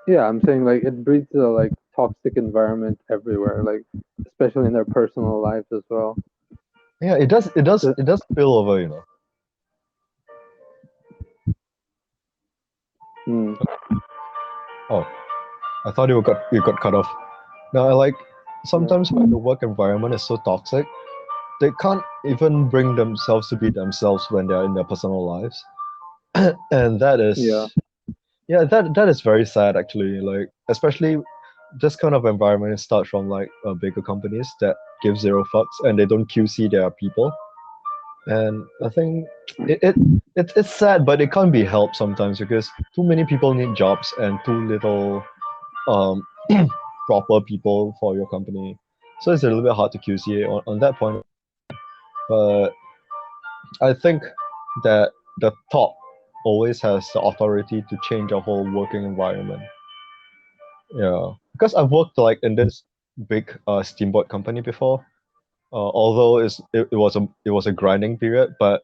Yeah, I'm saying like it breeds a like toxic environment everywhere, like especially in their personal lives as well. Yeah, it does. It does. Uh, It does spill over. mm, Oh, I thought you got cut off. No, I like yeah, sometimes when the work environment is so toxic, they can't even bring themselves to be themselves when they're in their personal lives, and that yeah, is yeah, that is very sad actually. Like especially this kind of environment starts from like bigger companies that give zero fucks and they don't QC their people. And I think it, it it's sad, but it can't be helped sometimes because too many people need jobs and too little um proper people for your company. So it's a little bit hard to QC on that point. But I think that the top always has the authority to change a whole working environment. Yeah, because I've worked like in this big steamboat company before. Although it was a grinding period, but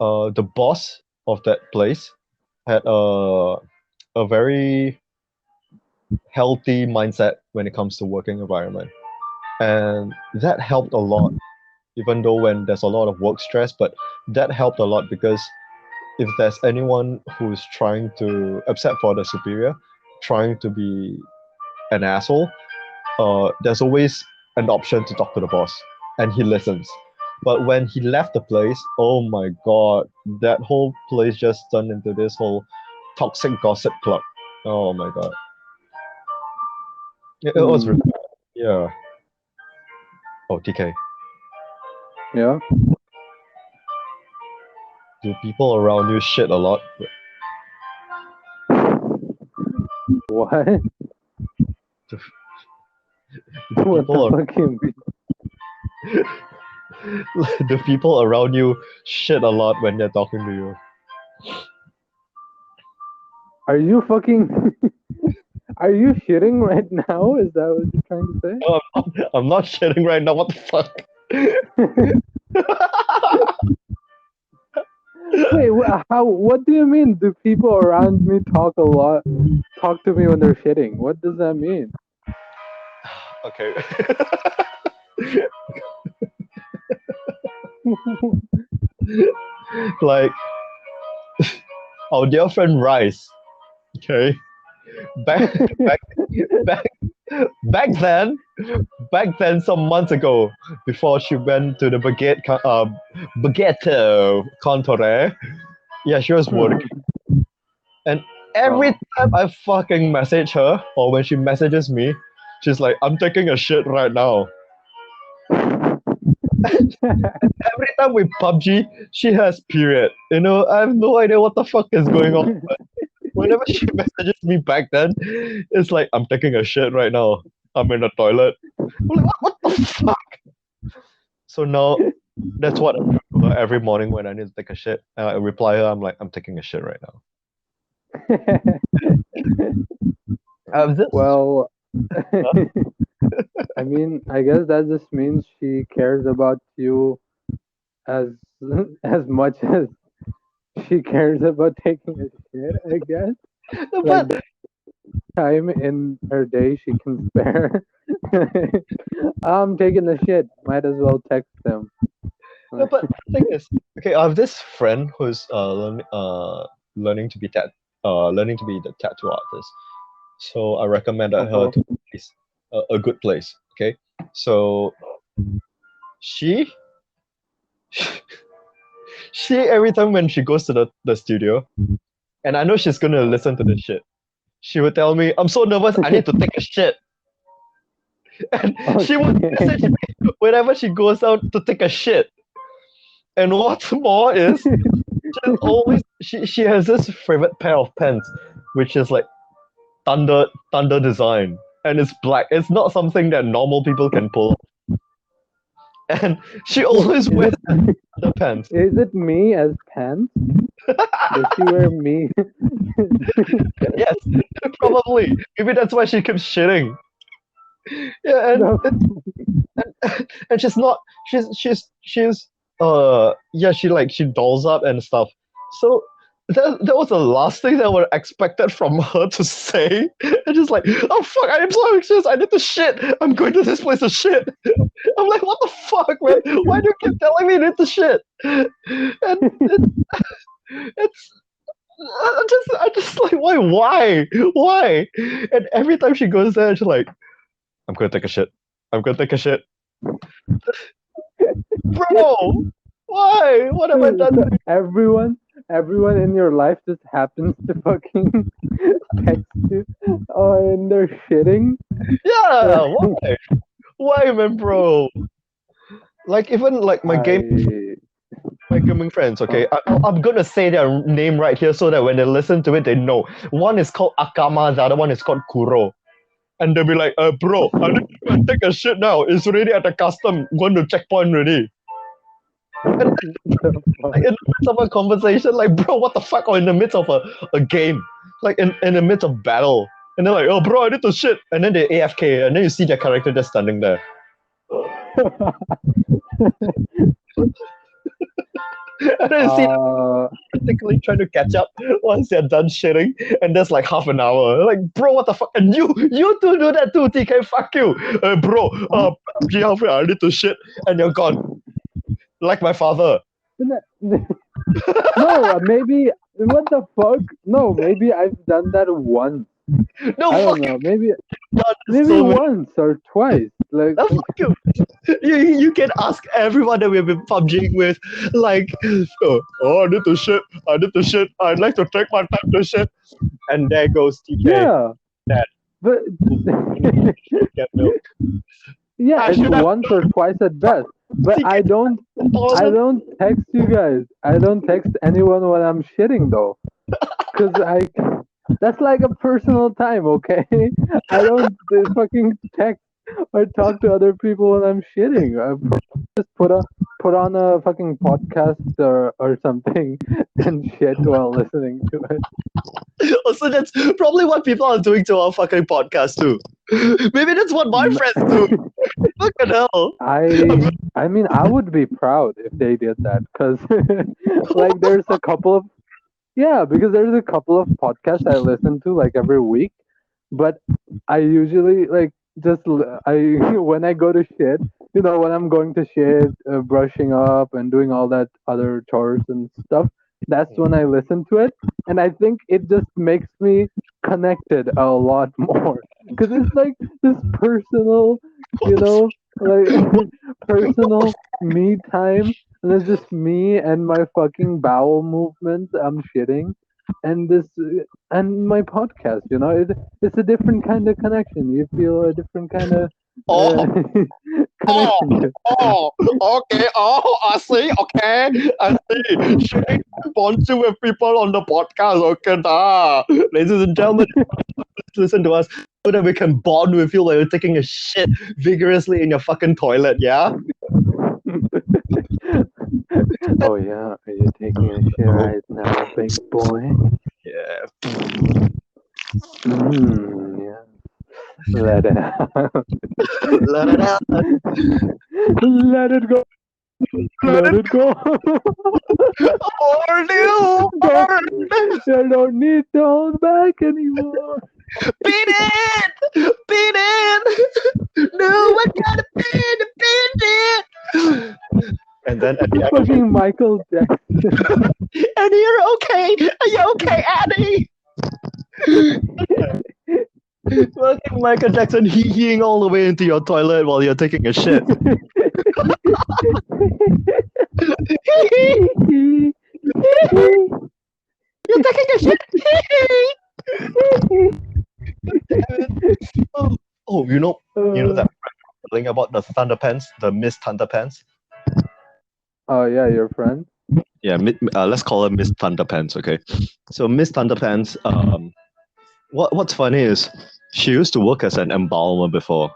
the boss of that place had a very healthy mindset when it comes to working environment, and that helped a lot even though when there's a lot of work stress, but that helped a lot because if there's anyone who's trying to, except for the superior, trying to be an asshole, there's always an option to talk to the boss, and he listens. But when he left the place, oh my god, that whole place just turned into this whole toxic gossip club. Oh my god. It was really bad. Yeah. Oh, TK. Yeah. Do people around you shit a lot? What? Do What people, the fuck you mean? do people around you shit a lot when they're talking to you? Are you fucking? Are you shitting right now? Is that what you're trying to say? No, I'm not shitting right now. What the fuck? Wait, how? What do you mean? Do people around me talk a lot? Talk to me when they're shitting? What does that mean? Okay. Like our dear friend Rice. Okay. Back then, some months ago, before she went to the baguette Contore, yeah, she was working. And every time I fucking message her, or when she messages me, she's like, I'm taking a shit right now. Every time we PUBG, she has period. You know, I have no idea what the fuck is going on. But whenever she messages me back then, it's like, I'm taking a shit right now. I'm in the toilet. I'm like, what the fuck? So now, that's what I do to her every morning when I need to take a shit. And I reply her, I'm like, I'm taking a shit right now. Well, I mean, I guess that just means she cares about you as much as she cares about taking a shit, I guess. Like the time in her day she can spare. I'm taking a shit. Might as well text them. No, but the thing is, okay, I have this friend who's learning to be learning to be the tattoo artist. So I recommended her to a good place. Okay, so she every time when she goes to the studio, and I know she's gonna listen to this shit, she would tell me, I'm so nervous, I need to take a shit. And she would message me whenever she goes out to take a shit. And what's more is she's always she has this favorite pair of pants, which is like thunder design, and it's black. It's not something that normal people can pull. And she always wears the pants. Is it me as pants? Does she wear me? Yes, probably. Maybe that's why she keeps shitting. Yeah, and she's not. She's yeah. She dolls up and stuff. So that was the last thing that were expected from her to say. And just like, oh fuck, I am so anxious. I need to shit. I'm going to this place to shit. I'm like, what the fuck, man? Why do you keep telling me you need to shit? And it's. I just like, why? And every time she goes there, she's like, I'm gonna take a shit. I'm gonna take a shit. Bro, why? What have I done? Everyone in your life just happens to fucking text you, and they're shitting. Yeah, why? Why, man, bro? Like even like my gaming friends. Okay, I'm gonna say their name right here so that when they listen to it, they know. One is called Akama, the other one is called Kuro. And they'll be like, bro, I need to go and take a shit now. It's already at the custom, going to checkpoint already. And like, in the midst of a conversation, like, bro, what the fuck? Or in the midst of a game, like in the midst of battle. And they're like, oh, bro, I need to shit. And then they AFK, and then you see their character just standing there. And then you see them practically trying to catch up once they're done shitting, and there's like half an hour. Like, bro, what the fuck? And you two do that too, TK. Fuck you, bro. I need to shit, and you're gone. Like my father. No, maybe. What the fuck? No, maybe I've done that once. No, I don't fucking know. Maybe God, so many. once or twice. Like, Oh, fuck you. You can ask everyone that we've been PUBGing with, like, I need to shit, I'd like to take my time to shit. And there goes TK. yeah, Dad, but get milk. yeah, I it's should have once or twice at best. But TK. I don't text you guys. I don't text anyone when I'm shitting though, cause that's like a personal time, okay? I don't fucking text or talk to other people when I'm shitting. I just put on a fucking podcast or something and shit while listening to it. Also, that's probably what people are doing to our fucking podcast too. Maybe that's what my N- friends do. Fucking hell. I mean, I would be proud if they did that, cause like there's a couple of yeah, because there's a couple of podcasts I listen to like every week, but I usually like I when I go to shit, when I'm going to shit, brushing up and doing all that other chores and stuff, that's when I listen to it, and I think it just makes me connected a lot more because it's like this personal, like personal me time, and it's just me and my fucking bowel movements. I'm shitting, and this and my podcast. It's a different kind of connection. You feel a different kind of Oh, oh, connection to it. oh, okay. Oh, I see. Okay, I see. Sharing bonding with people on the podcast. Okay, da. Ladies and gentlemen, listen to us so that we can bond with you while you're taking a shit vigorously in your fucking toilet. Yeah. Oh yeah, are you taking a shit right now, big boy? Yeah. Yeah. Let it out. Let it out. Let it go. Let it go. Or you. I don't need to hold back anymore. Beat it! Beat it! No, I gotta beat it! And then at the end of it, Fucking Michael Jackson. Annie, you're okay! Are you okay, Annie? Fucking Michael Jackson heeing all the way into your toilet while you're taking a shit. You're taking a shit! Oh, you know that thing about the Thunderpants, the Miss Thunderpants? Oh yeah, your friend. Yeah, let's call her Miss Thunderpants, okay? So Miss Thunderpants, what's funny is she used to work as an embalmer before.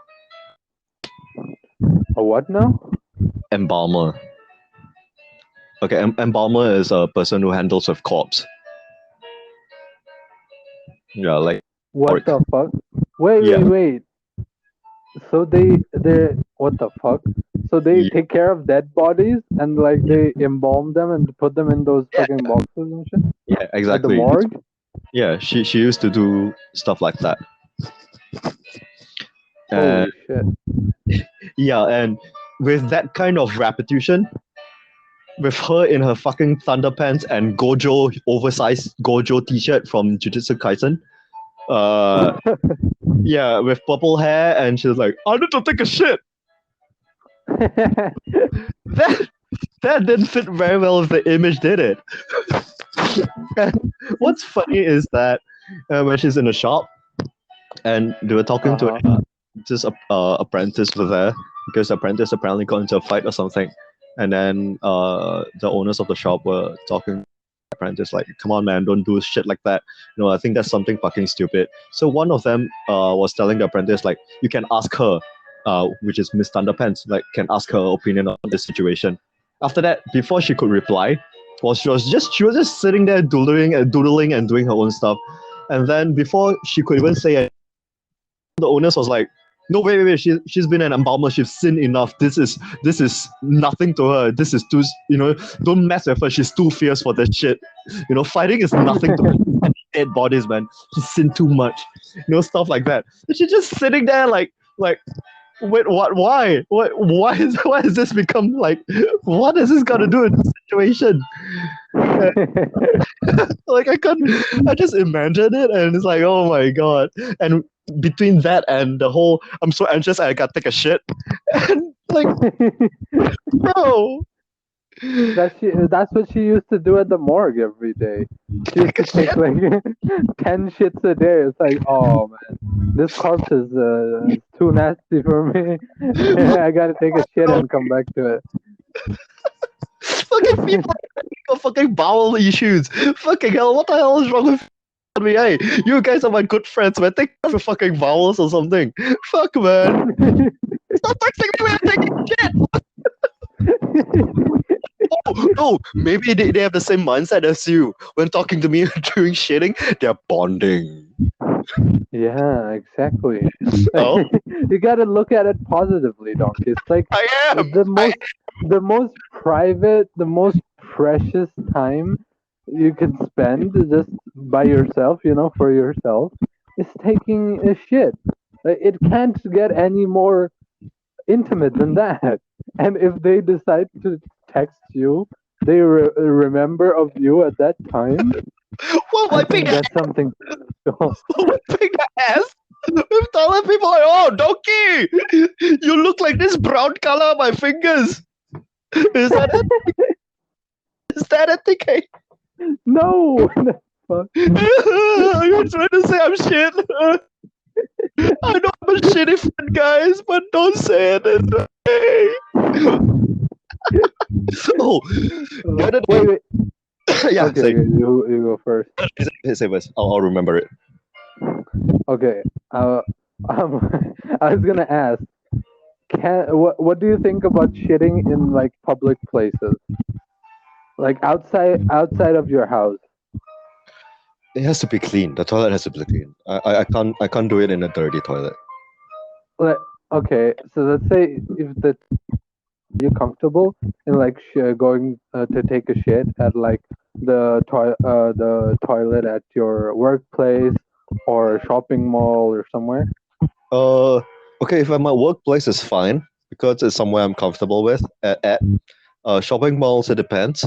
A what now? Embalmer. Okay, embalmer is a person who handles with corpse. Yeah, like What the fuck? Yeah. Wait. So they what the fuck? So they Yeah. take care of dead bodies and like they embalm them and put them in those fucking boxes and shit Yeah, at the exactly. morgue. Yeah, she used to do stuff like that. Holy shit! Yeah, and with that kind of reputation, with her in her fucking Thunderpants and Gojo oversized Gojo t-shirt from Jujutsu Kaisen, yeah, with purple hair, and she's like, I need to take a shit. That didn't fit very well with the image, did it? And what's funny is that when she's in the shop and they were talking to this apprentice over there because the apprentice apparently got into a fight or something, and then the owners of the shop were talking to the apprentice like, come on man, don't do shit like that, I think that's something fucking stupid. So one of them was telling the apprentice like, you can ask her, which is Miss Thunderpants, like can ask her opinion on this situation. After that, before she could reply, she was just sitting there doodling and doing her own stuff, and then before she could even say it, the owners was like, no, wait, she's been an embalmer, she's sinned enough, this is nothing to her, this is too, don't mess with her, she's too fierce for that shit, fighting is nothing to her. Dead bodies, man, she's sinned too much, stuff like that, and she's just sitting there like Wait, what? Why? What? Why has this become like? What has this got to do with the situation? Like I just imagine it, and it's like, oh my god! And between that and the whole, I'm so anxious, I gotta take a shit, and like, bro, That's what she used to do at the morgue every day. She used to take like 10 shits a day. It's like, oh man, this corpse is too nasty for me. I gotta take a shit and come back to it. fucking people got fucking bowel issues. Fucking hell, what the hell is wrong with me? Hey, you guys are my good friends, man. Take care of your fucking bowels or something. Fuck, man. Stop texting me when I'm taking shit. Oh, maybe they have the same mindset as you. When talking to me during shitting, they're bonding. Yeah, exactly. Oh, You gotta look at it positively, Donkey. It's like I am. the most private, the most precious time you can spend just by yourself, for yourself, is taking a shit. Like, it can't get any more intimate than that. And if they decide to text you, they remember of you at that time. Well, I wiping think that's something special. the ass. I'm telling people like, oh, Donkey, you look like this brown color on my fingers. Is that it? Is that a thing? No. You're trying to say I'm shit. I know I'm a shitty friend, guys, but don't say it. Hey. Oh, the other day, Wait. yeah, Okay, say, you go first. say first. I'll remember it. Okay. I was gonna ask, what do you think about shitting in like public places, like outside of your house? It has to be clean. The toilet has to be clean. I can't do it in a dirty toilet. Like, okay, so let's say if you're comfortable in like going to take a shit at like the toilet at your workplace or shopping mall or somewhere. Okay, if I'm at workplace, it's fine because it's somewhere I'm comfortable with. At shopping malls, it depends.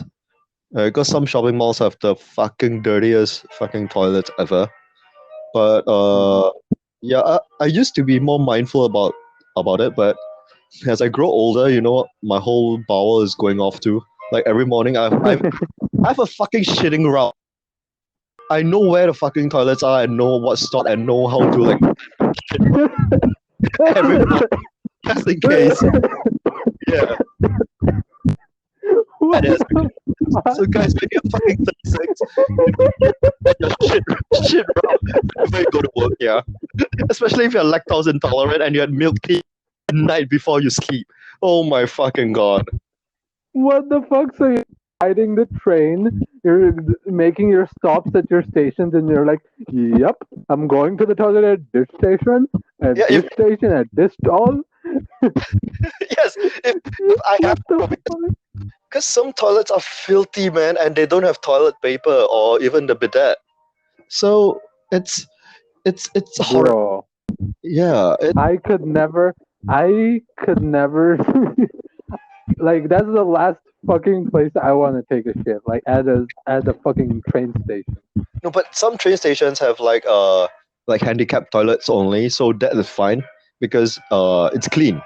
Because some shopping malls have the fucking dirtiest fucking toilets ever. But yeah, I used to be more mindful about it, but as I grow older, my whole bowel is going off too. Like every morning, I have a fucking shitting route. I know where the fucking toilets are. I know what stop. I know how to like shit every morning, just in case. Yeah. What And it's- the fuck? so guys, when you're fucking 36, shit route before you go to work, yeah. Especially if you're lactose intolerant and you had milk tea at night before you sleep. Oh my fucking god. What the fuck? So you're riding the train, you're making your stops at your stations, and you're like, "Yep, I'm going to the toilet at this station, at Yeah, this station, at this stall." Yes, if I have What the fuck? because some toilets are filthy, man, and they don't have toilet paper or even the bidet. So it's horrible. Bro, Yeah, I could never. Like, that's the last fucking place I want to take a shit. Like, at a fucking train station. no, but some train stations have like handicapped toilets only, so that is fine because it's clean.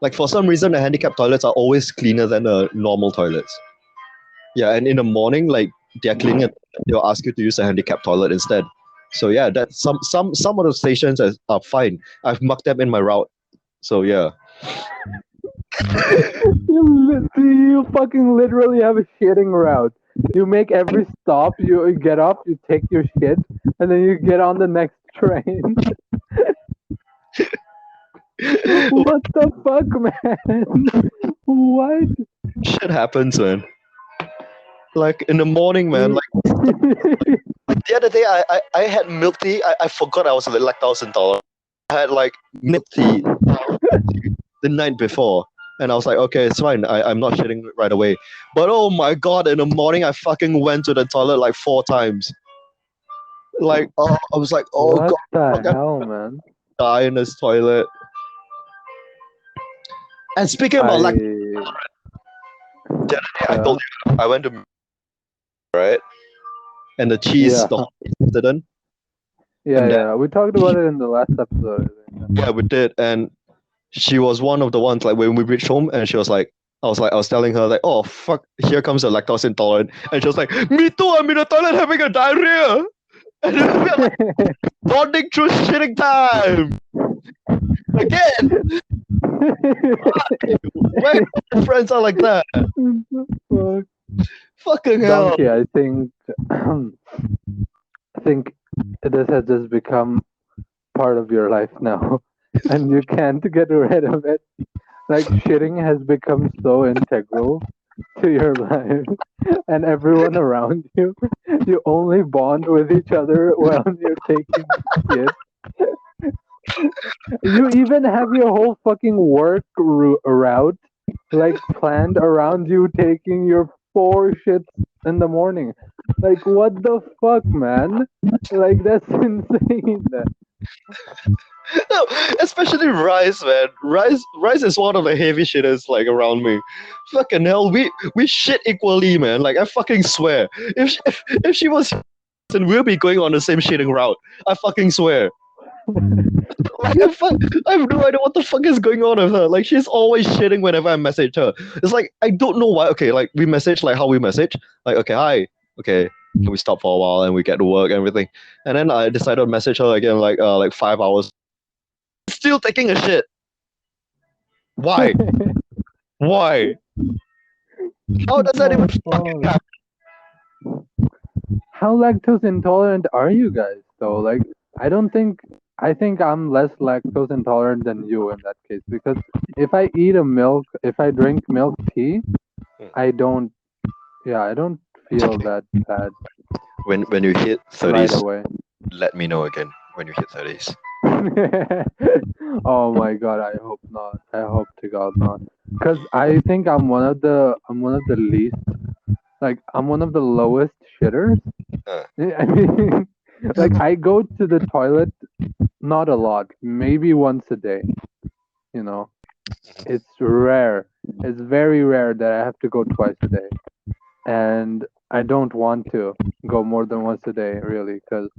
Like for some reason, the handicapped toilets are always cleaner than the normal toilets. Yeah, and in the morning, like they're cleaning it, they'll ask you to use a handicapped toilet instead. So yeah, that some of the stations are fine. I've marked them in my route. So yeah. You fucking literally have a shitting route. You make every stop, you get off, you take your shit, and then you get on the next train. What the fuck, man? What? Shit happens, man. Like in the morning, man. Like the other day, I had milk tea. I forgot I was lactose intolerant. I had like milk tea the night before. And I was like, okay, it's fine. I'm not shitting right away. But oh my god, in the morning, I fucking went to the toilet like 4 times. Like, I was like, oh What god, the I'm gonna hell, man? die in this toilet. And speaking about like I I yeah. told you I went to right, and the cheese, Yeah. the whole incident, Yeah, and then yeah. We talked about it in the last episode, I think. yeah, we did, and she was one of the ones like when we reached home, and she was like. I was telling her like, oh fuck, here comes the lactose intolerant, and she was like, me too, I'm in the toilet having a diarrhea, and then we are like bonding through shitting time again. Why friends are like that? Fuck. Fucking hell. Donkey, I think I think this has just become part of your life now. And you can't get rid of it. Like shitting has become so integral to your life and everyone around you. You only bond with each other while you're taking shit. You even have your whole fucking work route like planned around you taking your 4 shits in the morning. Like what the fuck, man? Like that's insane. No, especially rice, man. Rice is one of the heavy shitters like around me. Fucking hell, we shit equally, man. Like I fucking swear, if she was, then we'll be going on the same shitting route. I fucking swear. Like I have no idea what the fuck is going on with her. Like she's always shitting whenever I message her. It's like I don't know why. Okay, like we message like how we message. Like okay, hi, okay, can we stop for a while and we get to work and everything. And then I decided to message her again like 5 hours. Still taking a shit. Why? Why? How does that even fucking happen? How lactose intolerant are you guys though? Like I think I'm less lactose intolerant than you in that case because if I drink milk tea, I don't feel that bad When you hit right 30s, away. let me know again when you hit 30s. Oh my god, I hope not. I hope to God not. Cause I think I'm one of the least I'm one of the lowest shitters. Uh. I mean like I go to the toilet not a lot, maybe once a day. You know. It's rare. It's very rare that I have to go twice a day. And I don't want to go more than once a day, really, because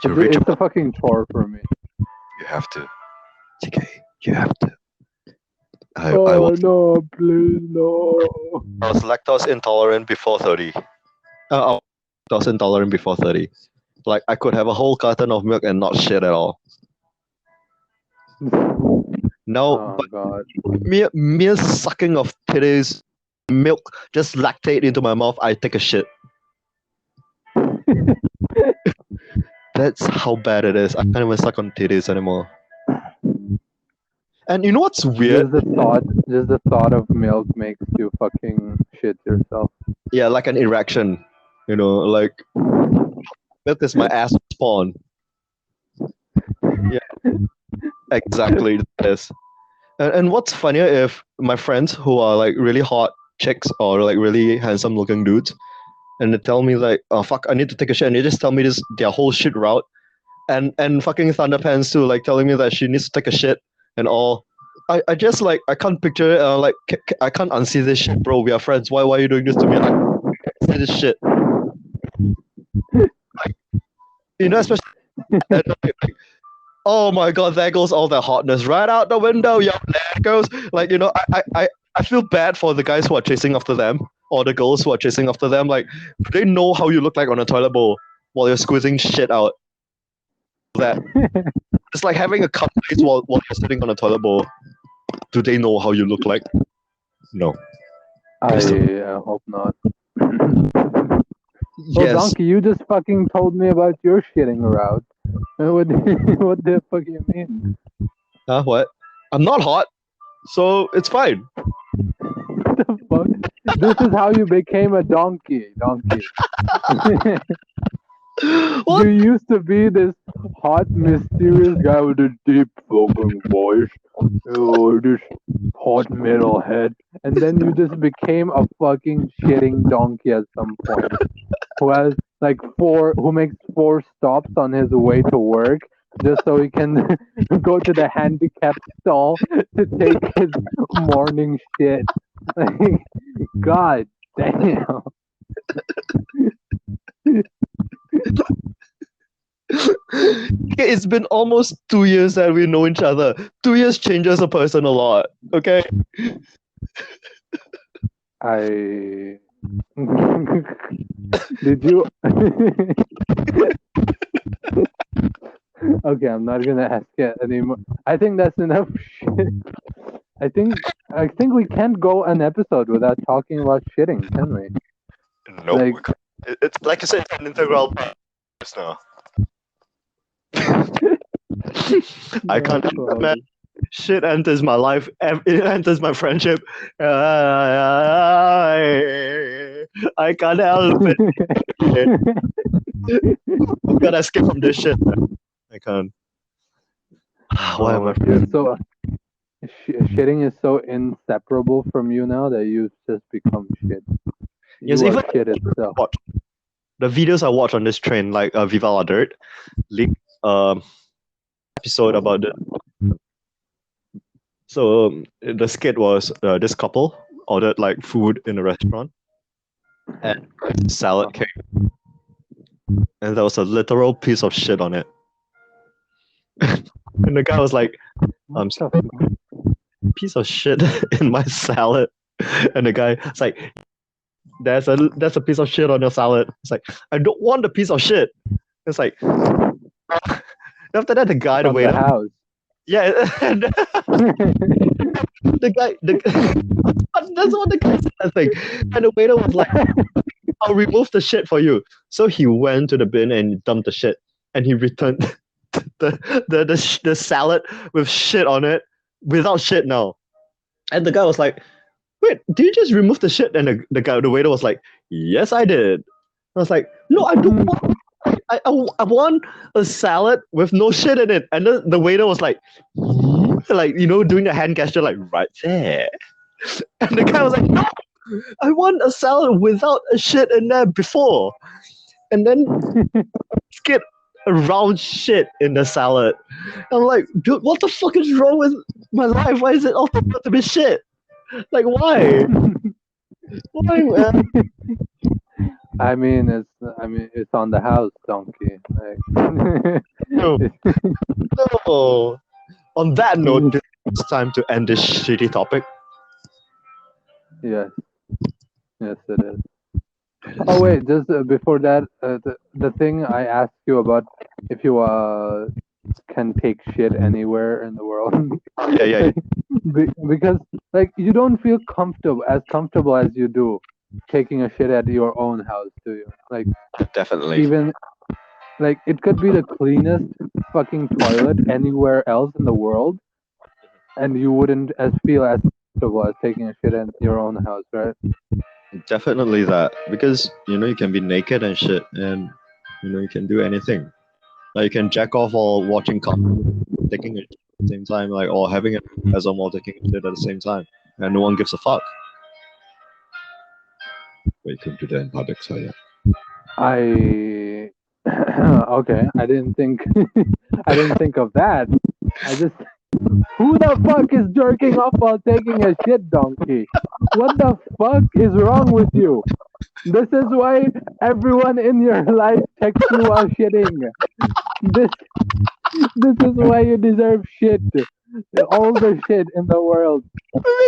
it's a fucking chore for me. You have to. TK, you have to. I Oh no, please no. I was lactose intolerant before 30. I was lactose intolerant before 30. Like I could have a whole carton of milk and not shit at all. Now, Oh god. mere sucking of titties, milk, just lactate into my mouth, I take a shit. That's how bad it is. I can't even suck on titties anymore. And you know what's weird? Just the thought of milk makes you fucking shit yourself. Yeah, like an erection. You know, like milk is my ass spawn. Yeah, exactly. This. And what's funnier if my friends who are like really hot chicks or like really handsome looking dudes, and they tell me like, oh fuck, I need to take a shit, and they just tell me this their whole shit route, and fucking Thunderpants too, like telling me that she needs to take a shit and all. I just like I can't picture it. Like I can't unsee this shit, bro. We are friends. Why are you doing this to me? I can't see this shit. Like, you know, especially. Oh my god, there goes all the hotness right out the window. Yeah, there goes. Like, you know, I feel bad for the guys who are chasing after them or the girls who are chasing after them. Like, do they know how you look like on a toilet bowl while you're squeezing shit out? That it's like having a cup face while you're sitting on a toilet bowl. Do they know how you look like? No. I hope not. Oh, Yes. Donkey, you just fucking told me about your shitting route. What the fuck you mean? Huh? What? I'm not hot, so it's fine. What the fuck? This is how you became a donkey. What? You used to be this hot, mysterious guy with a deep fucking voice. Oh, this hot metal head. And then you just became a fucking shitting donkey at some point. Who has who makes 4 stops on his way to work just so he can go to the handicapped stall to take his morning shit. Like, God damn. It's been almost 2 years that we know each other. 2 years changes a person a lot. Okay. I did you? Okay, I'm not gonna ask it anymore. I think that's enough shit. I think we can't go an episode without talking about shitting, can we? No, Like- It's like I said, it's an integral part just now. I can't help it, man. Shit enters my life. It enters my friendship. I can't help it. I'm gonna escape from this shit. I can't. Why am I? You're so shitting is so inseparable from you now that you just become shit. Yes, You are even shit itself. watch the videos I watch on this train, like Viva La Dirt, link episode about the. So the skit was this couple ordered like food in a restaurant, and salad came, and there was a literal piece of shit on it. And the guy was like, What the piece of shit in my salad. And the guy's like, that's a piece of shit on your salad. It's like, I don't want the piece of shit. It's like, after that, the guy, the from waiter, the house? yeah, and the guy, that's what the guy said, I think. And the waiter was like, I'll remove the shit for you. So he went to the bin and dumped the shit, and he returned the salad with shit on it without shit now. And the guy was like, wait, did you just remove the shit? And the waiter was like, yes, I did. I was like, no, I don't want. I want a salad with no shit in it. And then the waiter was like, doing the hand gesture, like right there. And the guy was like, no, I want a salad without a shit in there before. And then skip around shit in the salad. I'm like, dude, what the fuck is wrong with my life? Why is it all about to be shit? Like, why? Why, man? I mean, it's on the house, donkey. Like, No. No. On that note, it's time to end this shitty topic. yes, it is. Oh wait, just before that, the thing I asked you about if you can take shit anywhere in the world. Yeah. Because like you don't feel comfortable as you do taking a shit at your own house, do you? Like definitely. even like it could be the cleanest fucking toilet anywhere else in the world, and you wouldn't feel as comfortable as taking a shit in your own house, right? Definitely that. Because, you can be naked and shit, and, you can do anything. Like, you can jack off while watching cartoons, taking it at the same time, like, or having it as while taking it at the same time. And no one gives a fuck. Welcome to the in public, so yeah. I okay. I didn't think of that. Who the fuck is jerking off while taking a shit, donkey? What the fuck is wrong with you? This is why everyone in your life texts you while shitting. This is why you deserve shit. All the shit in the world.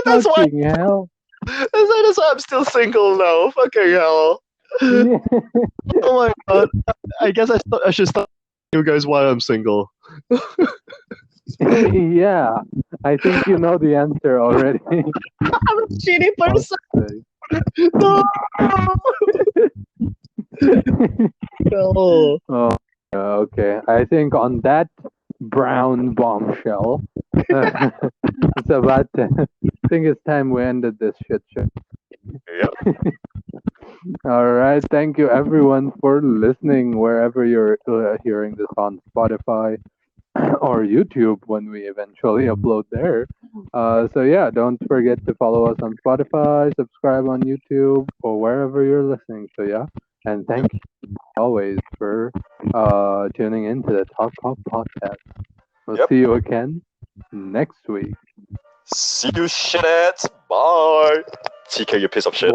That's why, Fucking hell. that's why I'm still single now. Fucking hell. Oh my god. I guess I should start you guys why I'm single. Yeah, I think you know the answer already. I'm a shitty person. No. No. Oh, okay. I think on that brown bombshell, it's about. I think it's time we ended this shit show. Yep. All right. Thank you, everyone, for listening wherever you're hearing this on Spotify or YouTube when we eventually upload there. So yeah, don't forget to follow us on Spotify, subscribe on YouTube, or wherever you're listening. So yeah, And thank you always for tuning in to the Talk Pop podcast. We'll Yep. see you again next week. See you, shitheads. Bye. TK, you piece of shit.